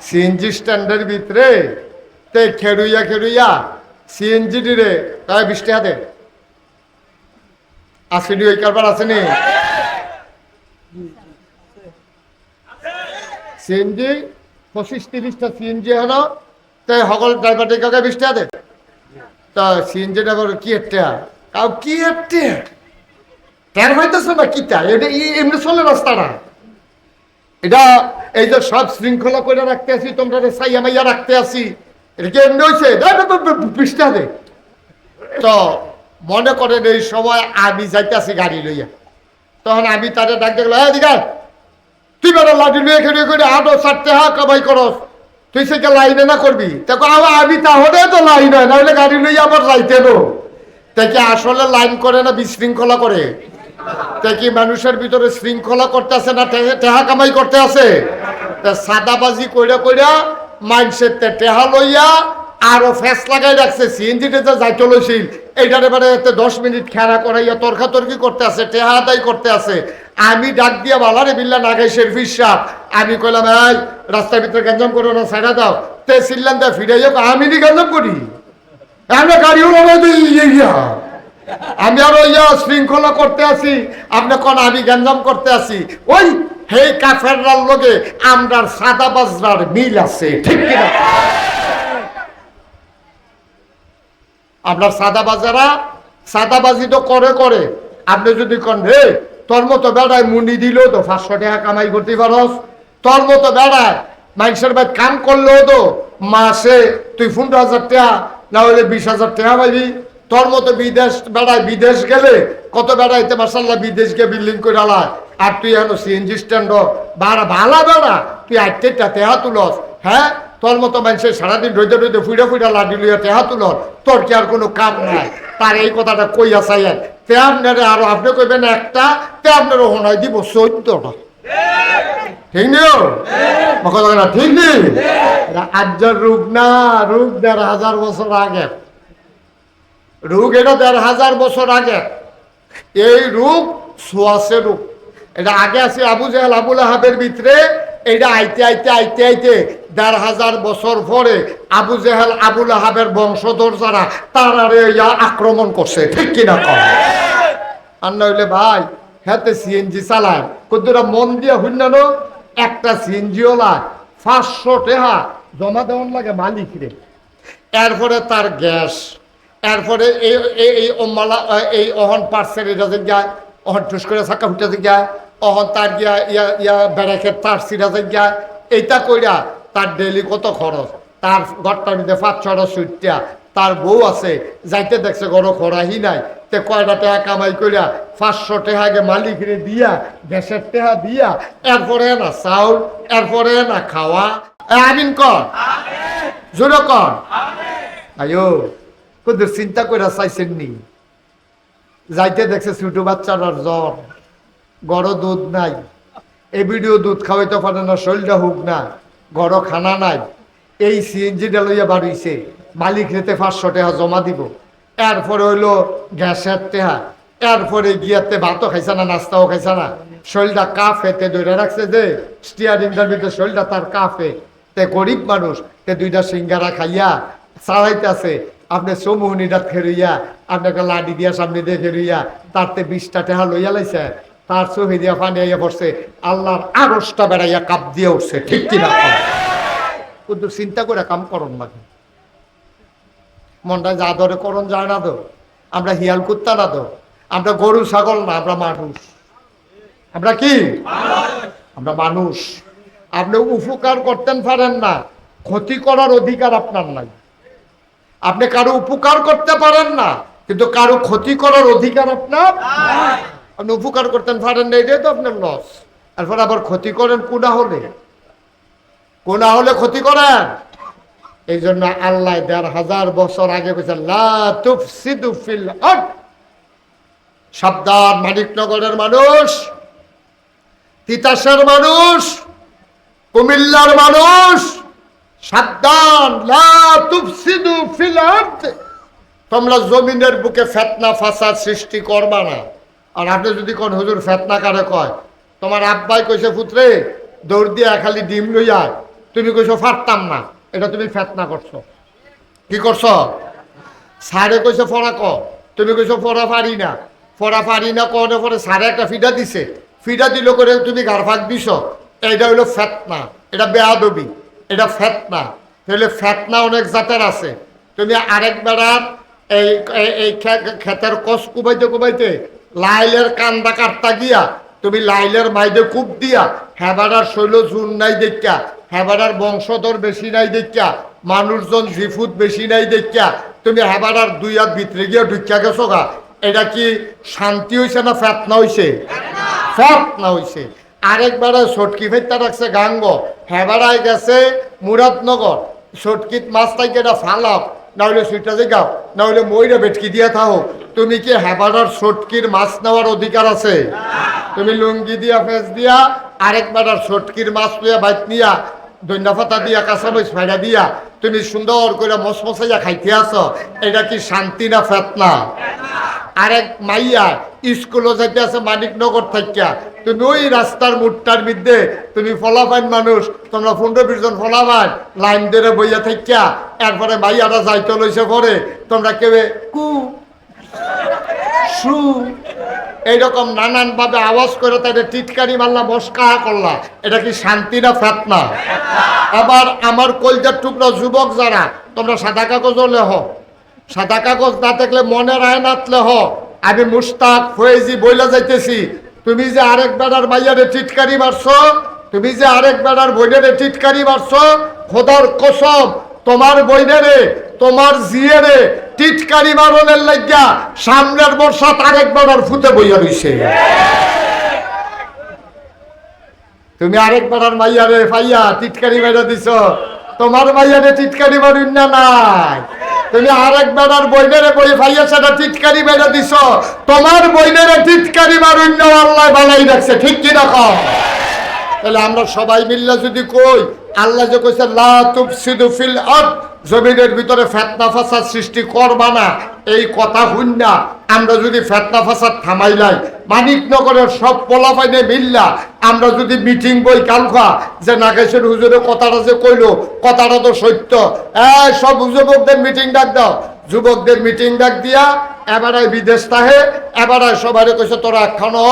সিএনজি স্ট্যান্ডের ভিতরে তে খেরুইয়া খেরুইয়া সিএনজি রে তাই 20 টাকা দে, আসেনি? ওই কারবার আসেনি? সিএনজি 25-30টা সিএনজি হলো, তাই সকল ড্রাইভারটি কাকে 20 টাকা দে। তা সিএনজি ড্রাইভার কি একটা কাউ কি একটা টের হইতেছে না কিটা, এটা এমনি চলে রাস্তাটা। এটা এই যে সব শৃঙ্খলা করে রাখতে আসি, তোমরা সাইয়া মাইয়া রাখতে আসি, এটা কি এমনি হয়েছে? 20 টাকা দে। তো মনে করেন এই সময় আমি যাইতে আসি গাড়ি লইয়া, তখন আমি তাদের ডাক দেখলো, হ্যাঁ দিঘা তুই বেড়া লাঠি লইয়া খেয়ে করে আটো 4 টাকা কামাই করস, তুই সেটা লাইনে না করবি? দেখো আমি তাহলে তো লাইন হয়, নাহলে গাড়ি লইয়া আবার যাইতে নো। তাই কি আসলে লাইন করে না বিশৃঙ্খলা করে? তাই কি মানুষের ভিতরে শৃঙ্খলা করতে আছে না টেহা কামাই করতে আছে? সাদাবাজি কইরা কইরা মাইন্ডসেট টেহা লইয়া আরো ফেস লাগাই রাখছে। সিএনজিতে যে যাইতে লইছিল এইটার এবারে 10 মিনিট খেলা করাইয়া তর্কাতর্কি করতে আছে, টেহা আদায় করতে আছে। আমি ডাক দিয়া বালারে বিল্লা নাগাই শেরফির সাহ, আমি কইলাম এই রাস্তার ভিতরে গঞ্জাম করো না, ছাড়া দাও। তে সিল্লান দা ফিরাইয়া আমি নি গঞ্জাম করি, আমরা গাড়িও লাগাই দিই, আমি আরো শৃঙ্খলা করতে আছি, আপনি কোন আমি গঞ্জাম করতে আছি। ওই হে কাফেররার লগে আমরার সাদা বাজরার মিল আছে, ঠিক কিনা? আপনার সাদা বাজারা সাদাবাজি তো করে করে, আপনি যদি কন রে তোর মতো বেড়ায় মুন্ডি দিলেও তো 500 টাকা কামাই করতে পারস, তোর মতো বেড়ায় মানুষের বাড়ি কাম করলেও তো মাসে তুই 15,000 টাকা না হলে 20,000 টাকা পাইবি, তোর মতো বিদেশ বেড়ায়, বিদেশ গেলে কত বেড়াইতে মাসাল্লাহ বিদেশ গিয়ে বিল্ডিং করে আলায়, আর তুই এখন সিএনজি স্ট্যান্ড ভাড়া ভালা বেড়া, তুই আটটা তেহা তুলস। হ্যাঁ, তোর মতো মানুষের সারাদিন রইতে রইতে ফুইরা ফুইরা লাডি লইয়া তেহা তুলস, তোর কি আর কোনো কাম নাই? তার এই কথাটা কইয়া চাইয়েন তে আপনারে আরো আপনি কইবেন একটা, তে আপনারও হোনাই দিব 14টা। ঠিক নিও কথা না? ঠিক নেই? আজ্জার রোগ না, রোগ 1500 বছর আগে রোগ, এটা 1500 বছর আগে এই রোগ সোয়াশে রোগ। এটা আগে আছে আবু জেহেল আবুল আহাবের ভিতরে, এইটা আইতে আইতে আইতে আইতে 1500 বছর পরে আবু জেহেল আবুল আহাবের বংশধর যারা তারা আক্রমণ করছে। ঠিক কিনা কর? আর নইলে ভাই হাতে সিএনজি চালায় কতটা মন দিয়া হুন্নানো, একটা সিএনজি ওলা 500 টাকা জমা দেওয়ান লাগে মালিক রে। এরপরে তার গ্যাস, এরপরে এই অহন পার্সেল এটা যে যায়, অহন ঠুস করে ছাক্কা ফুটে যে যায়, অহন তার গিয়া ইয়া বেড়াকে তার সিরা যে যায়, এইটা কইরা তার ডেলি কত খরচ। তার ঘরটার মধ্যে 5-6টা সুইটটা, তার বউ আছে, যাইতে দেখছে ঘরও খরাহি নাই, তে কয়টা টাকা কামাই করিয়া 500 টাকা আগে মালিকরে দিয়া, গ্যাসের টাকা দিয়া, এরপরে না চাউল, এরপরে না খাওয়া। আমিন কর, জোরে কর আয়ো। কোদের চিন্তা করে চাইছেন নি? যাইতে দেখছে ছোট বাচ্চার জ্বর, গড় দুধ নাই, এ ভিডিও দুধ খাওয়াইতে পারে না, শরীরটা হোক না, গড় খানা নাই, এই সিএনজিটা লইয়া বাড়িছে, মালিক রেতে 500 টাকা জমা দিব, এরপরে হইলো গ্যাসের টাকা, এরপরে গিয়াতে ভাতও খাইছে না, নাস্তাও খাইছে না, শরীরটা কাফেতে ধরে রাখছে যে স্টিয়ারিংটার ভিতরে, শরীরটা তার কাফে। তে গরিব মানুষ, তে 2টা সিঙ্গারা খাইয়া চালাইতেছে, আপনি চমুহনিটা খেরুইয়া, আপনাকে লাডি দিয়া সামনে দিয়ে খেরুইয়া, তারতে 20টা টাকা লইয়া লাইছে, তার চোখে দিয়া পানি আইয়া পড়ছে, আল্লাহর আড়সটা বেড়াইয়া কাপ দিয়ে উঠছে। ঠিক কিনা? কিন্তু চিন্তা করে কাম করন লাগে, মনটা যা ধরে করণ যায় না তো। আমরা হিয়াল কুত্তা না তো, আমরা গরু ছাগল না, আমরা মানুষ। আমরা কি? আমরা মানুষ। আপনি উপকার করতেন পারেন না, ক্ষতি করার অধিকার আপনার নাই। আপনি কারো উপকার করতে পারেন না, কিন্তু কারো ক্ষতি করার অধিকার আপনার। আপনি উপকার করতেন পারেন না, এটাই তো আপনার লস। এরপর আবার ক্ষতি করেন কোনা হলে, কোনা হলে ক্ষতি করেন। এই জন্য আল্লাহ 1500 বছর আগে বলছে লা তুফসিদু ফিল আরদ। সাবধান মানিকনগরের মানুষ, তিতাসের মানুষ, কুমিল্লার মানুষ, সাবধান, লা তুফসিদু ফিল আরদ। তোমরা জমিনের বুকে ফিতনা ফাসাদ সৃষ্টি করবা না। আর আপনি যদি কোন হুজুর ফিতনা কারে কয়, তোমার আব্বাই কইছে পুত্রে দৌড় দিয়া খালি ডিম লইয়া, তুমি কইছো পারতাম না, এটা তুমি ফিতনা করছো। কি করছো? সারে কইছে ফড়া ক, তুমি কইছো ফড়া পারি না, ফড়া পারি না কনে পরে সারে একটা ফিডা দিছে, ফিডা দিল করে তুমি গার ফাঁক দিছ, এইটা হইলো ফিতনা, এটা বেয়াদবি, এটা ফিতনা। তাহলে ফিতনা অনেক জাতের আছে। তুমি আরেক বেড়ার এই ক্ষেতের কষ কুবাইতে কুবাইতে লাইলের কান্দা কাটতা গিয়া, তুমি লাইলের মাইদে কূপ দিয়া, হেবারার শৈল জুন নাই দেখা, হেবারার বংশধর বেশি নাই দেখা, মানুষজন জিফুত বেশি নাই দেখা, তুমি হেবারার 2 হাত ভিতরে গিয়ে ঢুকিয়া গেছো গা। এটা কি শান্তি হয়েছে না ফিতনা হয়েছে? ফিতনা হয়েছে। আরেকবারে ছটকি ফেরতা রাখছে গাঙ্গ, হেবারায় গেছে মুরাদনগর, ছটকিত মাছ তাইকে এটা ফালাও, না হলে সুইটা দেখাও, না হলে ময়রা বেটকি দিয়া থাকো। তুমি কি হেবারার ছটকির মাছ নেওয়ার অধিকার আছে? তুমি লুঙ্গি দিয়া ফেস দিয়া আরেকবার ছটকির মাছ লইয়া বাইত নিয়া দৈন্যা পাতা দিয়া কাঁচামরিচ ফাইডা দিয়া তুমি সুন্দর করে মসমসাইয়া খাইতে আসো, এটা কি শান্তি না ফিতনা? আরেক মাইয়া স্কুলে যাইতে আছে মানিকনগর থাকিয়া, তুমি ওই রাস্তার মুটটার মধ্যে তুমি ফলাফাইন মানুষ, তোমরা 15-20 জন ফলাফাইন লাইন ধরে বইয়া থাকিয়া, এরপরে মাইয়াটা যাইতে লইছে পরে তোমরা কেউ কু সু এইরকম নানান ভাবে আওয়াজ করে তাদের টিটকারি মারলা, মস্কা করলা, এটা কি শান্তি না ফিতনা? আবার আমার কলজার টুকরা যুবক যারা, তোমরা সাদা কাগজ লেহ, সাদা কাগজ না থাকলে মনের আয়নাত লেহ, আমি মুস্তাক ফয়েজি বইলা যাইতেছি, তুমি যে আরেক বেড়ার মাইয়ারে টিটকারি মারছো, তুমি যে আরেক বেড়ার বইনেরে টিটকারি মারছো, খোদার কসম তোমার বইনেরে তোমার জিয়েরে টিটকারি মারনের লাগিয়া সামনের বর্ষা আরেকবার আর ফুতে বইয়া রইছে। তুমি আরেকবার আর মাইয়ারে পাইয়া টিটকারি মাইরা দিছ, তোমার মাইয়ারে টিটকারি মারুন না নাই। তুমি আরেকবার আর বইনেরে বই পাইয়া সেটা টিটকারি মাইরা দিছ, তোমার বইনেরে টিটকারি মারুন না আল্লাহ বানাই রাখছে। ঠিক কি রাখো? তাহলে আমরা সবাই মিল্লা যদি কই, আল্লাহ যে কইছে লা তুফসিদু ফিল আরদ, জমিনের ভিতরে ফিতনা ফাসাদ সৃষ্টি করবা না, এই কথা হইন না আমরা যদি ফিতনা ফাসাদ থামাইলাই, মানিকনগরের সব পোলাপাইনে মিল্লা আমরা যদি মিটিং বই কালকা যে নাগেশের হুজুরের কথাটা যে কইলো কথাটা তো সত্য, সব যুবকদের মিটিং ডাক দাও। যুবকদের মিটিং ডাক দিয়া এবারে বিদেশ তাহে, এবারে সবাই কইছে তোরা খানো,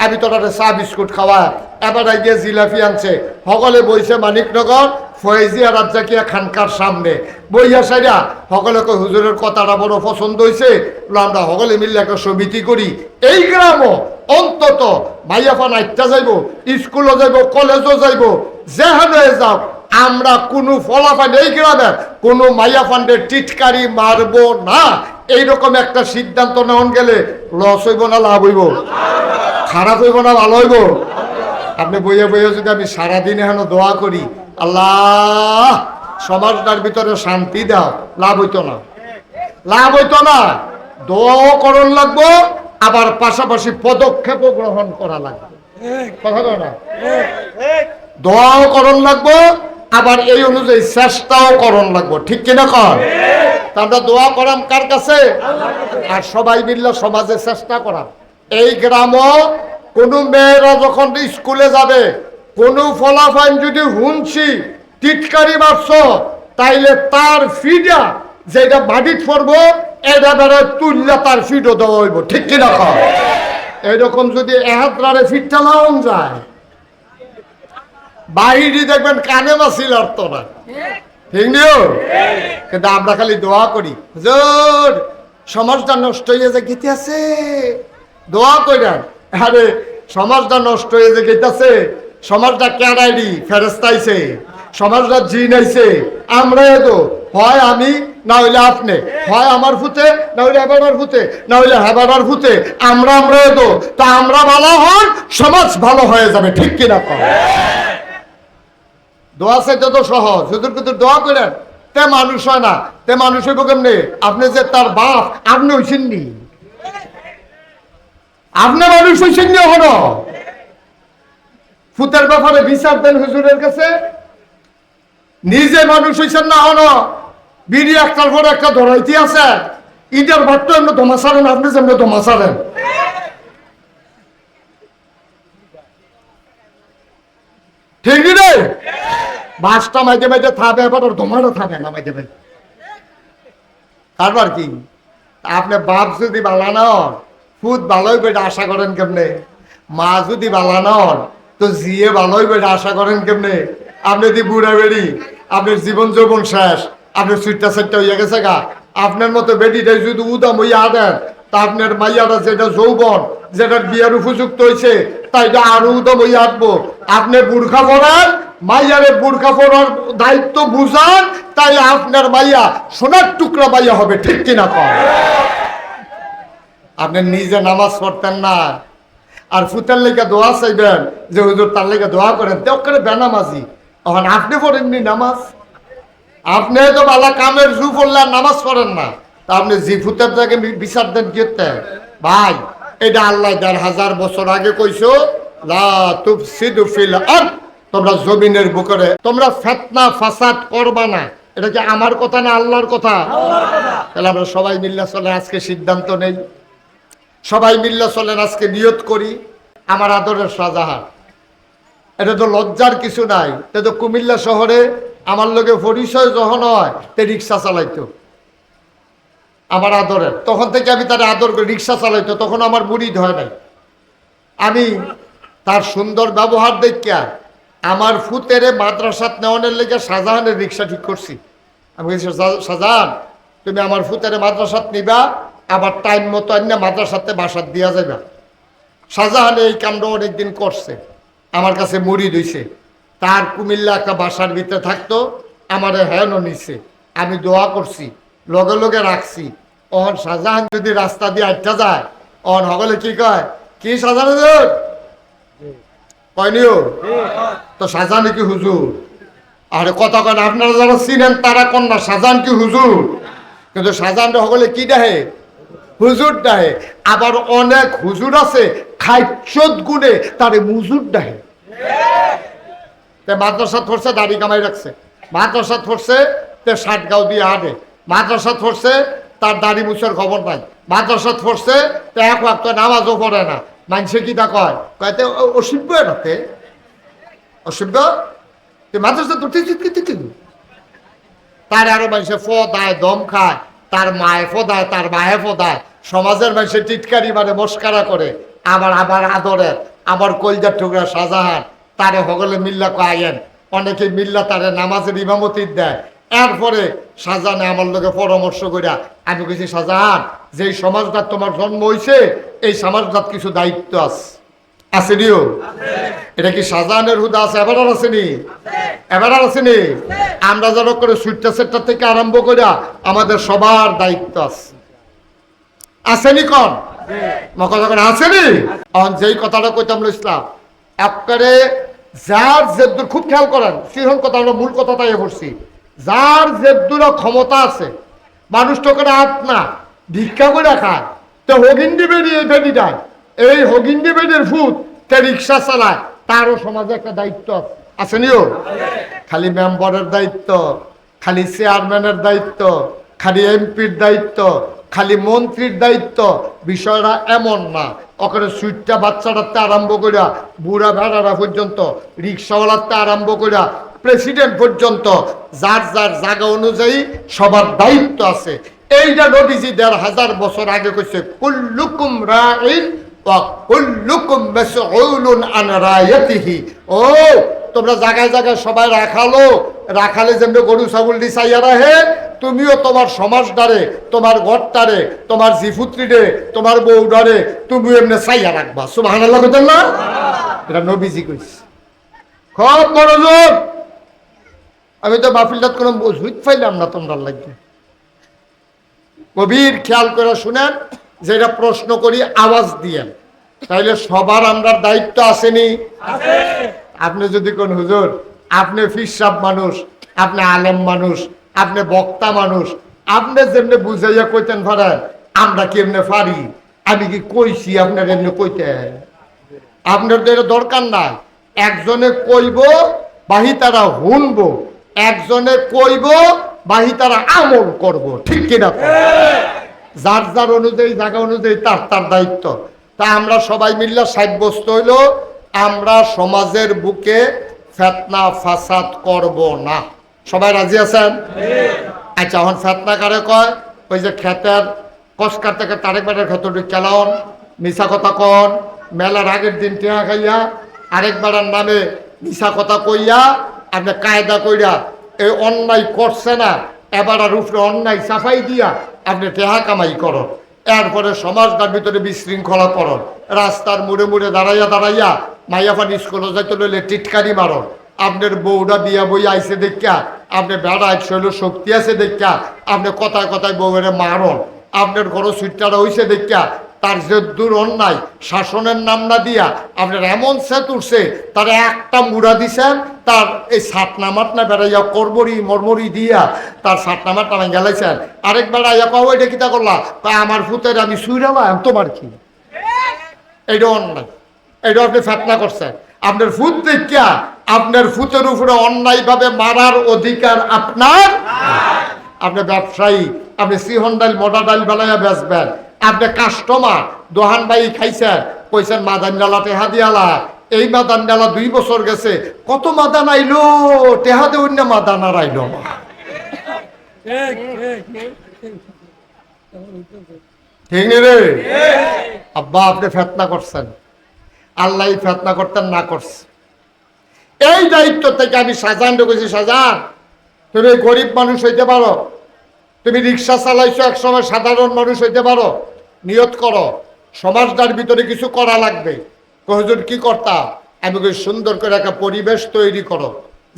আমি তোরা চা বিস্কুট খাওয়া, এবারে গিয়ে জিলাপি আনছে, সকলে বইছে মানিকনগর ফয়েজিয়া রাজ্জাকিয়া খানকার সামনে বইয়া সাইরা সকলে কই হুজুরের কথাটা বড় পছন্দ হয়েছে, আমরা সকলে মিললে একটা সমিতি করি। এই গ্রামও অন্তত মাইয়াফান আইটা যাইব, স্কুলও যাইব, কলেজও যাইব, যেখানে যাও আমরা কোনো ফলাফল এই গ্রামের কোনো মাইয়াফান্ডের টিটকারি মারবো না, এইরকম একটা সিদ্ধান্ত নেওয়া গেলে লস হইব না লাভ হইব? খারাপ হইব না ভালো হইব? আপনি বইয়ে বইয়ে যদি আমি সারাদিন এখন দোয়া করি আল্লাহ সমাজটার ভিতরে শান্তি দাও, লাভ হইতো না, লাভ হইতো না। দোয়াও করণ লাগবো, আবার পাশাপাশি পদক্ষেপও গ্রহণ করা লাগবে। কথা বলো না? দোয়াও করণ লাগবো, আবার এই অনুযায়ী চেষ্টাও করণ লাগবো। ঠিক কিনা কর? আমরা দোয়া করাম কার কাছে? আর সবাই মিললে সমাজে চেষ্টা করাম। এই গ্রামও কোনো মেয়েরা যখন স্কুলে যাবে, কোনো ফলাফল যদি হুনছি টিটকারি মারছ, তাইলে তার ফিডা যেটা বাড়িত পড়বো এটা বেড়ে তুললে তার ফিডও দেওয়া হইব। ঠিক কিনা কর? এইরকম যদি এহাত্রারে ফিট চালান যায়, বাহিরে দেখবেন কানে মাছিল অর্থ না। ঠিক নিও? কিন্তু আমরা খালি দোয়া করি হুজুর সমাজটা নষ্ট হয়ে যে গীতে আছে, দোয়া কইরান। আরে সমাজটা নষ্ট হয়ে যে গীতে আছে, সমাজটা কেনাইনি ফেরেস্তাইছে, সমাজটা জিন আইছে, আমরা এতো হয় আমি না হইলে আপনি, হয় আমার ফুতে না হইলে হেবাডার ফুতে না হইলে হেবাডার ফুতে, আমরা এতো তা আমরা ভালো হন সমাজ ভালো হয়ে যাবে। ঠিক কিনা কর? দোয়া চাইতে তো সহজ, হুজুর কিন্তু দোয়া করেন তে মানুষ হয় না, তে মানুষ হইব কেমনে? আপনি যে তার বাপ আপনি হইছেন নি, আপনি মানুষ হইছেন নি এখনো? ফুতের ব্যাপারে বিচার দেন হুজুরের কাছে, নিজে মানুষ হইছেন না এখনো? বিড়ি একটার পর একটা ধরাইতে আছে, ঈদের ভাত এমনি ধমা সারেন, আপনি যেমনি ধমা সারেন। ঠিক রে? বাসটা মাইতে মাইতে থাকবে, এবার ধোমাটা থাকে না মাইতে মাইতে। তারপর কি আপনি বাপ যদি বালানো ফুট ভালোই বেটা আশা করেন কেমনে? মা যদি বালানো তো জিয়ে ভালোই বেটা আশা করেন কেমনে? আপনি যদি বুড়া বেড়ি, আপনার জীবন যৌবন শেষ, আপনার সুইটটা সাইটটা হইয়া গেছে গা, আপনার মতো বেডিটাই যদি উদাম হইয়া আদেন তা আপনার মাইয়াটা যেটা যৌবন, যেটা বিয়ার উপযুক্ত হয়েছে তাইটা আরো উদাম হইয়া আসবো। আপনি বুর্খা পড়ান, মাইয়ারে বুর্খা পড়ার দায়িত্ব বুঝান, তাই আপনার মাইয়া সোনার টুকরা মাইয়া হবে। ঠিক কিনা কর? আপনি নিজে নামাজ পড়তেন না, আর ফুতের লেগে দোয়া চাইবেন যে হুজুর তার লেগে দোয়া করেন, তেও করে বেনামাজি। এখন আপনি পড়েননি নামাজ, আপনি তো বালা কামের জু পড়লেন, নামাজ পড়েন না, তা আপনি জি ফুতের থেকে বিচার দেন কি? ভাই এটা আল্লাহ ১,৫০০ বছর আগে কইছো লা তুফসিদু ফিল আরদ, তোমরা জমিনের বুকে তোমরা ফিতনা ফাসাদ করবা না। এটা কি আমার কথা না আল্লাহর কথা? তাহলে আমরা সবাই মিল্লা চলে আজকে সিদ্ধান্ত নেই, সবাই মিল্লা চলেন আজকে নিয়ত করি। আমার আদরের শাহজাহান, এটা তো লজ্জার কিছু নাই, এটা তো কুমিল্লা শহরে আমার লগে পরিচয় যখন হয় তে রিক্সা চালাইতো আমার আদরের, তখন থেকে আমি তার আদর করে রিক্সা চালাইতো, তখন আমার মুরিদ হয় নাই। আমি তার সুন্দর ব্যবহার দেখিয়া আমার ফুতেরে মাদ্রাসাত নেওয়ানোর লেগে শাহজাহানের রিক্সা ঠিক করছি। আমি বলছি শাহজাহান তুমি আমার ফুতেরে মাদ্রাসাত নিবা, আবার টাইম মতো আনিয়া মাদ্রাসাতে বাসাত দিয়া যাইবা। শাহজাহান এই কামটা অনেকদিন করছে, আমার কাছে মুরিদ হইছে। তার কুমিল্লা একটা বাসার ভিতরে থাকতো, আমারে হ্যানও নিছে, আমি দোয়া করছি, লগে লগে রাখছি। অহন শাহজাহান যদি রাস্তা দিয়ে আটটা যায় অহন হগলে কি কয়, কি শাহজাহান হুজুর কয়নিও তো শাহজাহান কি হুজুর? আরে কথা কন, আপনারা যারা চিনেন তারা কন না শাহজাহান কি হুজুর, কিন্তু শাহজাহান হগলে কি ডাহে, হুজুর ডাহে। আবার অনেক হুজুর আছে খাইচত গুণে তারে মুজুর ডাহে। মাদ্রাসা থরছে দাড়ি কামাই রাখছে, মাদ্রাসা থরছে তে 60 গাও দিয়ে আনে, মাদ্রাসা থরছে তার দাড়ি মুছের খবর নাই, মাদ্রাসা থরছে তে এক ওয়াক্ত নামাজও পড়ে না। মানুষে কি তা কয়, কয়তে অসভ্য এটাতে অসভ্য মাদ্রাসা তো তার আরো মানুষে ফদায় দম খায়, তার মায়ে ফদায়, তার মায়ে ফদায়, সমাজের মানুষের টিটকারি মানে মস্কারা করে। আবার আবার আদরের আবার কলজার টুকরা শাহজাহান তারে হগলে মিল্লা কয়েন, অনেকে মিল্লা তারে নামাজের ইমামতি দেয়। এরপরে শাহজাহানে আমার লোকে পরামর্শ করিয়া আমি কেছি, শাহজাহান যেই সমাজটার তোমার জন্ম হয়েছে এই সমাজটার কিছু দায়িত্ব আছে, আসেনিও? এটা কি শাহজাহানের হুদা আছে? এবার আর আসেনি? এবার আর আসেনি? আমরা যারা করে সুইটটা সেটটা থেকে আরম্ভ করিয়া আমাদের সবার দায়িত্ব আছে, আসেনি? কন মকন আসেনি? যেই কথাটা কইতাম ইসলাম একবারে যার জেদ্দুর, খুব খেয়াল করেন সিহন কথা, আমরা মূল কথাটাই বলছি, যার জেদ্দুর ক্ষমতা আছে মানুষ তো করে হাত না ভিক্ষা করে খায়, তো হগিন্দি বেরিয়ে বেরি যায়, এই হগিন্দি বেরির ফুট তে রিক্সা চালায়, তারও সমাজে একটা দায়িত্ব আসেনিও? খালি মেম্বারের দায়িত্ব, খালি চেয়ারম্যানের দায়িত্ব, খালি এমপির দায়িত্ব, খালি মন্ত্রীর দায়িত্ব, বিষয়টা এমন না। ওখানে সুইটটা বাচ্চাটাতে আরম্ভ করিয়া বুড়া ভেড়ারা পর্যন্ত, রিক্সাওয়ালাতে আরম্ভ করিয়া প্রেসিডেন্ট পর্যন্ত যার যার জায়গা অনুযায়ী সবার দায়িত্ব আছে। এইটা নবীজি ১৫০০ বছর আগে কইছে, কুল্লুকুম রাইন ওয়া কুল্লুকুম মাসউলুন আন রায়াতিহি। ও তোমরা জায়গায় জায়গায় সবাই রাখালে যেমনি গরু ছাগল দি চাইয়া রাখে, তুমিও তোমার সমাজটারে, তোমার ঘরটারে, তোমার জিফুত্রিরে, তোমার বউডারে তুমিও এমনি চাইয়া রাখবা। সুবহানাল্লাহ কইতেন না? এটা নবীজি কইছে। খুব মনোযোগ, আমি তো মাহফিলটাত কোনো মজবুত পাইলাম না তোমরা লাগবে, গভীর খেয়াল করে শুনেন, যেটা প্রশ্ন করি আওয়াজ দিয়েন, তাইলে সবার আমরা দায়িত্ব আসেনি? আপনি যদি কোন হুজুর, আপনি ফিরসাব মানুষ, আপনি আলেম মানুষ, আপনি বক্তা মানুষ, আপনি যেমনি বুঝাইয়া কইতেন পারেন, আমরা কি এমনি পারি? আমি কি কইছি আপনার এমনি কইতে? আপনার তো এটা দরকার নাই। একজনে কইব বাহি তারা শুনবো, একজনে কইব বাহি তারা আমল করব, ঠিক কিনা? যার যার অনুযায়ী, জায়গা অনুযায়ী তার তার দায়িত্ব। তা আমরা সবাই মিল্লা সাব্যস্ত হইল আমরা সমাজের বুকে ফেতনা ফাসাদ করব না। সবাই রাজি আছেন? আচ্ছা, এখন ফেতনা কারে কয়? ওই যে খেতের কসকার থেকে তারেকবারের ক্ষেত্রে চালান, মিশা কথা কন, মেলার আগের দিন টেহা খাইয়া আরেকবারের নামে মিশা কথা কইয়া আপনি কায়দা কইরা এই অন্যায় করছে না, এবার আর উপরে অন্যায় সাফাই দিয়া আপনি টেহা কামাই করন। এরপরে সমাজটার ভিতরে বিশৃঙ্খলা করন, রাস্তার মুড়ে মুড়ে দাঁড়াইয়া মাইয়াফান স্কুলে যাইতে লইলে টিটকারি মারন, আপনার বউটা বিয়া বই আইসে দেখা, আপনি বেড়া শৈল শক্তি আছে দেখা আপনি কথায় কথায় বউয়ের মারন, আপনার ঘর সুইটারা হইছে দেখা তার যে দূর অন্যায় শাসনের নাম না দিয়া আপনার এমন সেত উঠছে, তার একটা মুড়া দিছেন, তার এই সাতনা মাটনা বেড়াইয়া করবরি মরমরি দিয়া তার সাতনা মাটনা গেলাইছেন। আরেকবার আইয়া কও এটা কিতা করলা, তাই আমার ফুতের আমি শুইরালাম, তোমার কি? এইটা অন্যায়, এইটা আপনি ফেতনা করছেন। আপনার ফুত দেখিয়া আপনার ফুতের উপরে অন্যায়ভাবে মারার অধিকার আপনার। আপনি ব্যবসায়ী, আপনি সিহন ডাইল মোটা ডাইল বেলাইয়া বেচবেন, আপনি কাস্টমার, দোহান ভাই খাইছেন, কইছেন মাদান ডালা টেহা দিয়ালা, এই মাদান ডালা 2 বছর গেছে, কত মাদান আইলো, টেহা দেউন না মাদান আর আইলো। ঠিক নেই রে আব্বা, আপনি ফেতনা করছেন, আল্লাহ ফেতনা করতেন না করছে। এই দায়িত্ব থেকে আমি শাহজাহান ঢুকেছি, শাহজাহান তুমি গরিব মানুষ হইতে পারো, তুমি রিক্সা চালাইছো, একসময় সাধারণ মানুষ হইতে পারো, নিয়ত করো সমাজটার ভিতরে কিছু করা লাগবে। হুজুর কি করতা? আমি সুন্দর করে একটা পরিবেশ তৈরি করো,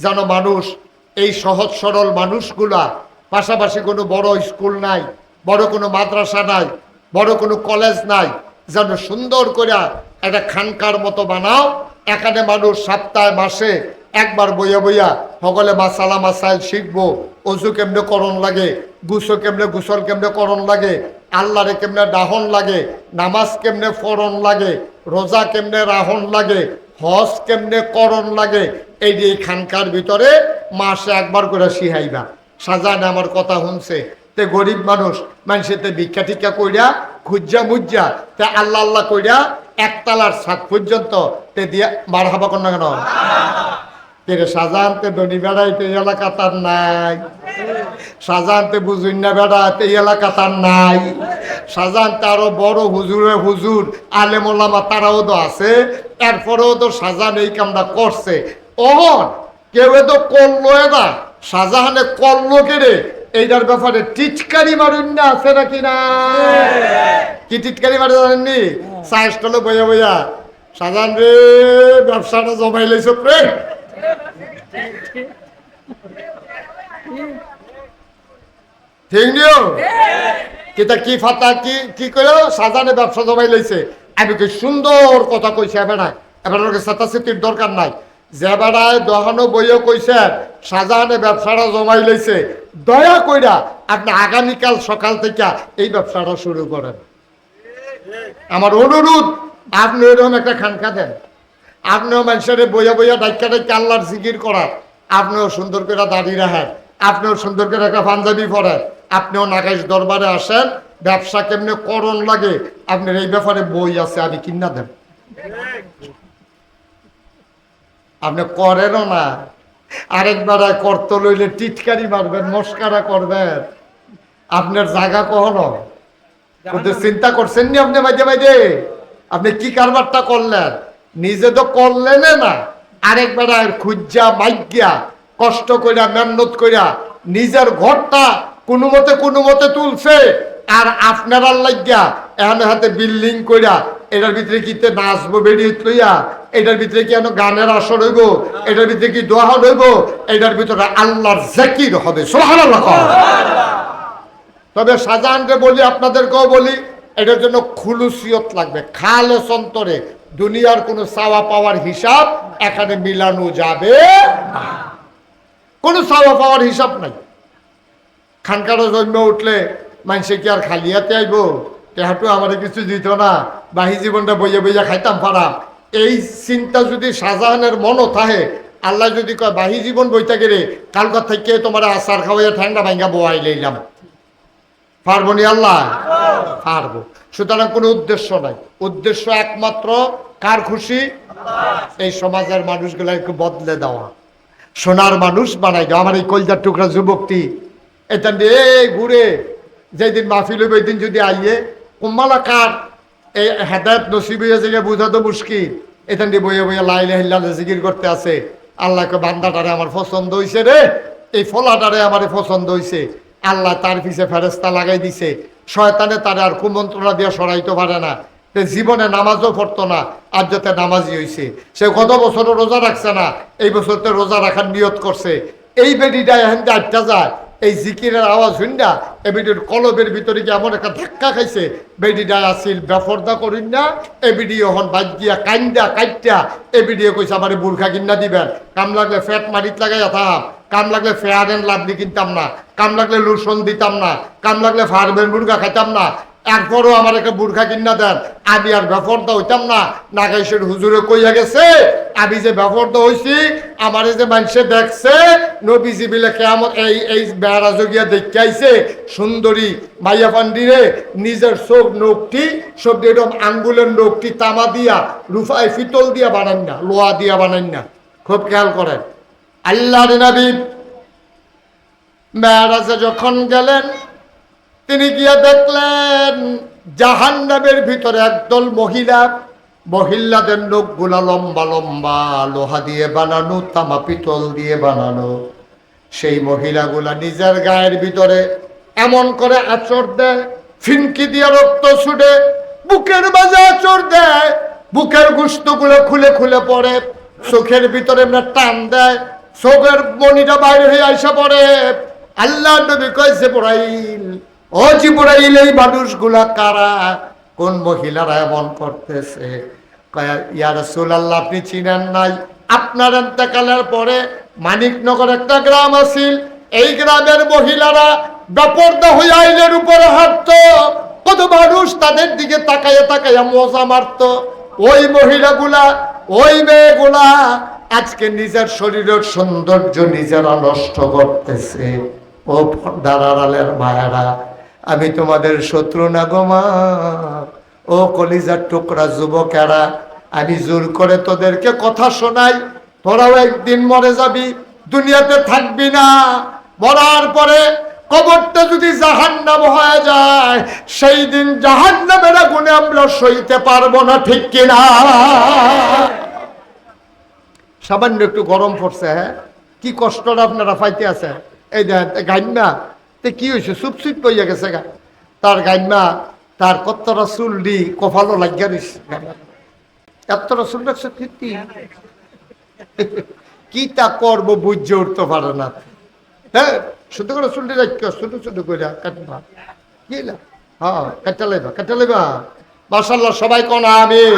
যেন মানুষ, এই সহজ সরল মানুষগুলা, পাশাপাশি কোনো বড় স্কুল নাই, বড় কোনো মাদ্রাসা নাই, বড় কোনো কলেজ নাই, যেন সুন্দর করে একটা খানকার মতো বানাও। এখানে মানুষ সপ্তাহে মাসে একবার বইয়া বইয়া সকলে মাসালা মাসাইল শিখবো। অজু কেমনে করণ লাগে, গুসল কেমনে করণ লাগে, আল্লাহরে কেমনে ডাহন লাগে, নামাজ কেমনে ফরণ লাগে, রোজা কেমনে রাহন লাগে, হজ কেমনে করণ লাগে, এই যে খানকার ভিতরে মাসে একবার করে শিখাইবা। সাজান আমার কথা শুনছে, তে গরিব মানুষেতে ভিক্ষা টিক্ষা কইরা খুঁজা মুজ্জা তে আল্লাহ আল্লাহ কইরা একতলার ছাদ পর্যন্ত তে দিয়া মার হাবা কর না কেন? শাহজাহানতে ধনী বেড়াইতে এই এলাকা তার নাই, শাহজাহানতে বুঝুন না বেড়াতে এই এলাকা তার নাই, শাহজাহানতে আরো বড় হুজুর আলেমোলামা তারাও তো আছে, এরপরেও তো শাহজাহান এই কামটা করছে। ওহন কেউ তো করলো না, শাহজাহানে করলো কেড়ে এইটার ব্যাপারে টিটকারি মারুন না আছে নাকি না? কি টিটকারি মারে জানেননি? চায়ের স্টলে বইয়া বইয়া শাহজাহান রে ব্যবসাটা জমাই লাইছ রে, ঠিক নিও কিতা কি ফাতা কি করে শাহজাহানে ব্যবসা জমাই লাইছে। আমি কি সুন্দর কথা কইছে, এবার এবার সাতাশির দরকার নাই। যে বেড়ায় দহানো বইও কইছে শাহজাহানে ব্যবসাটা জমাই লাইছে, দয়া কইরা আপনি আগামীকাল সকাল থেকে এই ব্যবসাটা শুরু করেন। আমার অনুরোধ, আপনি ওইরকম একটা খানকা দেন, আপনিও মানুষের বইয়া বইয়া ডাক্কা ডাক্কা আল্লাহর জিকির করার, আপনিও সুন্দর করে দাঁড়িয়ে রাখেন, আপনিও সুন্দর করে একটা পাঞ্জাবি পরেন, আপনিও নাকাশ দরবারে আসেন, ব্যবসা কেমনে করণ লাগে আপনার এই ব্যাপারে বই আছে, আমি কিনা দেন। আপনি করেনও না, আরেকবার করতে লইলে টিটকারি মারবেন, মস্কারা করবেন, আপনার জায়গা কখনো চিন্তা করছেন নি? আপনি মাঝে মাঝে আপনি কি কারবারটা করলেন? নিজে তো করলেন না, আরেকবার খুঁজা মাইগিয়া কষ্ট কইরা মেহনত কইরা নিজের ঘরটা কোনো মতে তুলছে, আর আপনারা লাগিয়া এখন হাতে বিল্ডিং কইরা এটার ভিতরে কিতে নাচবো বেরিয়ে লইয়া, এটার ভিতরে কি এখন গানের আসর হইব, এটার ভিতরে কি দোয়া হইব, এটার ভিতরে আল্লাহর জিকির হবে। সুবহানাল্লাহ। তবে শাহজাহানকে বলি, আপনাদেরকেও বলি, এটার জন্য খুলুসিয়ত লাগবে, খালেস অন্তরে। দুনিয়ার কোনো চাওয়া পাওয়ার হিসাব এখানে মিলানো যাবে না, কোনো চাওয়া পাওয়ার হিসাব নাই। খানকারও জন্ম উঠলে মানুষে কি আর খালি হাতে আইব? তেহাটু আমার কিছু দিত না, বাহি জীবনটা বইয়া বইয়া খাইতাম পারাম, এই চিন্তা যদি শাহজাহানের মনও থাকে, আল্লাহ যদি কয় বাহি জীবন বইতে গেলে কালকার থেকে তোমার আচার খাওয়াইয়া ঠান্ডা ভাঙ্গা বোয়াই লইলাম, পারবো নি আল্লাহ? পারবো। সুতরাং কোনো উদ্দেশ্য নাই, উদ্দেশ্য একমাত্র কার খুশি? এই সমাজের মানুষগুলাকে বদলে দেওয়া, সোনার মানুষ বানাই দেওয়া। আমার এই কলজার টুকরা যুবকটি এটা নিয়ে ঘুরে যেদিন মাহফিল হইব, ওই দিন যদি আইয়ে কুম্মালা কার এই হেদায়ত নসিব হয়ে যে বুঝা তো মুশকিল, এখান দিয়ে বইয়ে বইয়ে লা ইলাহা ইল্লাল্লাহ জিকির করতে আছে। আল্লাহকে বান্দাটারে আমার পছন্দ হইছে রে, এই ফলাটারে আমার পছন্দ হইছে। আল্লাহ তার পিছে ফেরেস্তা লাগাই দিছে, শয়তানে তারে আর কুমন্ত্রণা দিয়ে সরাইতে পারে না। জীবনে নামাজও পড়তো না, আর যাতে নামাজি হইছে। সে গত বছরও রোজা রাখছে না, এই বছর তো রোজা রাখার নিয়ত করছে। এই বেডিটা এখন আটটা যায়, এই জিকিরের আওয়াজ শুননা এই বেডির কলবের ভিতরে গিয়ে এমন একটা ধাক্কা খাইছে, বেডিটা আসিল বেফর্দা করিন না, এ বিডি এখন বাদ গিয়া কাইন্দা কাইটা এ বিডিও কইছে আমার বুর্খা কিনা দিবেন, কাম লাগলে ফ্যাট মারিত লাগাইয়া থাম, কাম লাগলে ফেয়ার এন্ড লাভলি কিনতাম না, কাম লাগলে লোশন দিতাম না, কাম লাগলে ফার্মের মুরগা খাইতাম না, এরপরও আমার একটা বুর্খা কিনা দেন। আমি আর ব্যাপারটা হইতাম না, নাগাইশের হুজুরে কইয়া গেছে আমি যে ব্যাপারটা হইছি, আমার যে মানুষে দেখছে নবীজি বিলে কেমন এই বেড়া জগিয়া দেখতে আইছে সুন্দরী মাইয়া পান্ডিরে, নিজের চোখ নখটি সব এরকম আঙ্গুলের নখটি তামা দিয়া রুফায় ফিতল দিয়া বানান না, লোহা দিয়া বানান না। খুব খেয়াল করেন। আল্লাহর নবী মেরাজে যখন গেলেন, তিনি গিয়া দেখলেন জাহান্নামের ভিতরে একদল মহিলাদের নখগুলা লম্বা লম্বা, লোহা দিয়ে বানানো, তামা পিতল দিয়ে বানানো। সেই মহিলাগুলা নিজের গায়ের ভিতরে এমন করে আঁচড় দেয়, ফিনকি দিয়ে রক্ত ছুটে, বুকের মাঝে আঁচড় দেয়, বুকের গোশতগুলো খুলে খুলে পড়ে, চোখের ভিতরে টান দেয়, চোখের মনিটা বাইরে হয়ে আইসা পড়ে। আল্লাহ নবী কইছে জিবরাইল ও জিবরাইল, এই মানুষগুলা কারা? কোন মহিলারা এমন করতেছে? ইয়া রাসূলুল্লাহ, আপনি চিনেন নাই? আপনার ইন্তেকালের পরে মানিকনগর একটা গ্রাম আছিল, এই গ্রামের মহিলারা বেপরদা হয়ে আইলের উপরে হাঁটতো, কত মানুষ তাদের দিকে তাকাইয়া তাকাইয়া মজা মারত। ওই মহিলাগুলা, ওই মেয়েগুলা আজকে নিজের শরীরের সৌন্দর্য নিজেরা নষ্ট করতেছে। ও পর্দার আড়ালের মায়েরা, আমি তোমাদের শত্রু না গো মা। ও কলিজার টুকরা যুবকেরা, আমি জোর করে তোদেরকে কথা শোনাই, তোরাও একদিন মরে যাবি, দুনিয়াতে থাকবি না। মরার পরে কবরটা যদি জাহান্নাম হয়ে যায়, সেই দিন জাহান্নামের আগুনে আমরা সইতে পারবো না, ঠিক কিনা? সামান্য একটু গরম পড়ছে, হ্যাঁ, কি কষ্টটা আপনারা পাইতে আছে। এই গাইমা তে কি হয়েছে, সুপসুপ পইয়া গেছে গা তার গাইমা, তার কতটা চুলডি কপালও লাগিয়া দিচ্ছে। এতটা চুল রাখছে কি তা করবো বুঝে উঠতে পারে না। হ্যাঁ, শুধু করে চুলটি রাখিও, ছোট ছোট করে কাটবা, কি না? হ্যাঁ, কাটা লাইবা। মাশাআল্লাহ, সবাই কোন আমিন।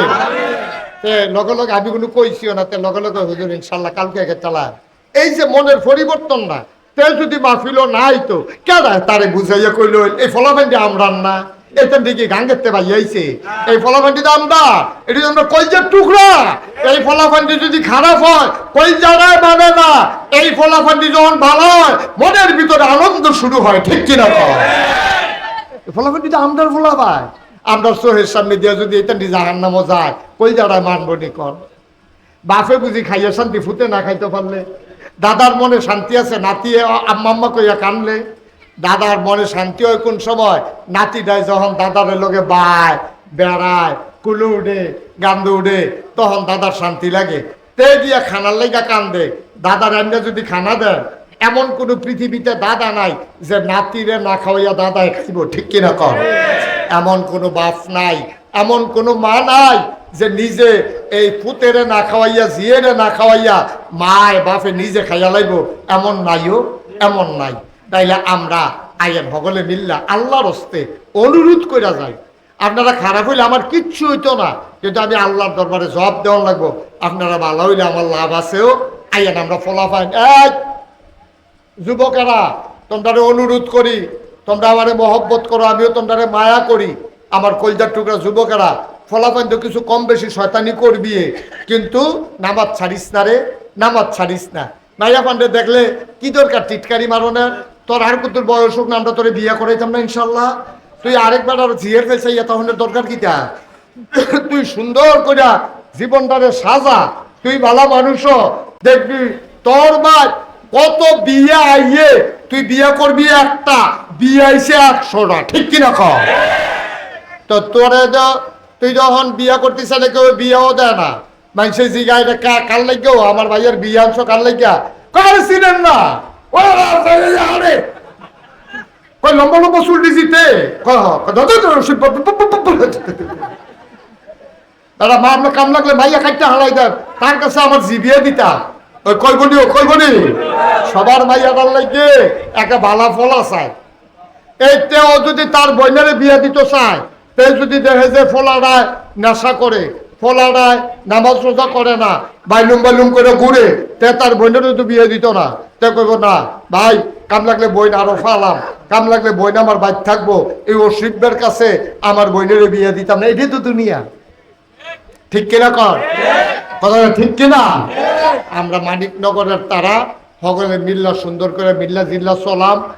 লগে লগে আমি কোনো কইছিও না, লগে লগে হুজুর ইনশাল্লাহ কালকে চালা। এই যে মনের পরিবর্তন না, তেল যদি মাহফিলও নাই তো কেডা তারে বুঝাইয়া কইল এই ফলাফান্ডি আমরান না, এটার দিকে গান করতে পাইয়াইছে। এই ফলাফান্ডি তো আমরা, এটা আমরা কইজার টুকরা। এই ফলাফান্ডি যদি খারাপ হয় কইজারাই মানে না। এই ফলাফান্ডি যখন ভালো হয় মনের ভিতরে আনন্দ শুরু হয়, ঠিক কিনা? ফলাফান্ডি তো আমরার ফলা পায়, আমরা চোখের সামনে দিয়ে যদি এটা জাহান্নামও যায় কই যারায় মানবো নি কর? বাপে বুঝি খাইয়া শান্তি, ফুটে না খাইতে পারলে? দাদার মনে শান্তি আছে, নাতি আম্মা কইয়া কানলে? দাদার মনে শান্তি হয় কোন সময়? নাতিটাই যখন দাদারের লগে বায় বেড়ায়, কুলু উঠে, গান্ধু উঠে, তখন দাদার শান্তি লাগে। তে দিয়া খানার লেগা কান্দে। দাদার এমনি যদি খানা দেন, এমন কোন পৃথিবীতে দাদা নাই যে নাতিরে না খাওয়াইয়া দাদায় খাইব, ঠিক কিনা কর? এমন কোনো বাপ নাই, এমন কোনো মা নাই যে নিজে এই পুতেরে না খাওয়াইয়া, জিয়েরে না খাওয়াইয়া মায় বাপে নিজে খাইয়া লাইব, এমন নাইও, এমন নাই। তাইলে আমরা আইয়ের ভগলে মিল্লা আল্লাহর হস্তে অনুরোধ কইরা যাই। আপনারা খারাপ হইলে আমার কিচ্ছু হইতো না, কিন্তু আমি আল্লাহর দরবারে জবাব দেওয়ার লাগবো। আপনারা ভালো হইলে আমার লাভ আছেও। আইয়েন আমরা ফলাফাইন। এক যুবকেরা, তোমরা অনুরোধ করি, তোমরা আমারে মহব্বত করো, আমিও তোমরা মায়া করি। আমার কলজার টুকরা যুবকেরা, ফলাফল তো কিছু কম বেশি শয়তানি করবি, কিন্তু নামাজ ছাড়িস না রে, নামাজ ছাড়িস না। মাইয়া পান্ডে দেখলে কি দরকার টিটকারি মারনের? তোর আর কত বয়স হোক না, আমরা তোরে বিয়ে করাইতাম না ইনশাল্লাহ। তুই আরেকবার আর ঝিয়ের ফেসাইয়া তখন দরকার কি তা? তুই সুন্দর করে জীবনটারে সাজা, তুই ভালো মানুষ দেখবি তোর মা কত বিয়ে আইয়ে, তুই বিয়ে করবি একটা, বিয়ে আইসে 100টা, ঠিক কিনা কর? তো তোরে তুই যখন বিয়া করতেছ কেউ বিয়াও দেয় না। মানুষের জিগায় কার লাগেও আমার ভাইয়ের বিয়ে আনছো কার লাগিয়া, কার চিনেন না? কই লম্বা লম্বা চুল দিজিতে দাদা মা আপনার কাম লাগলে ভাইয়া খাইতে হারাই দেন, তার কাছে আমার জিবিয়ে দিতা। ওই কইবনি সবার ভাইয়া তার লাগে একটা ভালা ফলা চায়। এইটাও যদি তার বইনারে বিয়া দিত চায়, তে যদি দেখে যে ফলারায় নেশা করে, ফলারায় নামাজ রোজা করে না, বাইলুম বাইলুম করে ঘুরে, তে তার বইনারে তো বিয়ে দিত না। তে কইব না ভাই, কাম লাগলে বইন আরো ফালাম, কাম লাগলে বইন আমার বাইক থাকবো, এই অশিবের কাছে আমার বইনেরে বিয়ে দিতাম না। এটাই তো দুনিয়া, ঠিক কিনা কর? কথাটা ঠিক কিনা? আমরা মানিকনগরের তারা সকলে মিল্লা সুন্দর করে মিল্লা জিল্লা চলাম।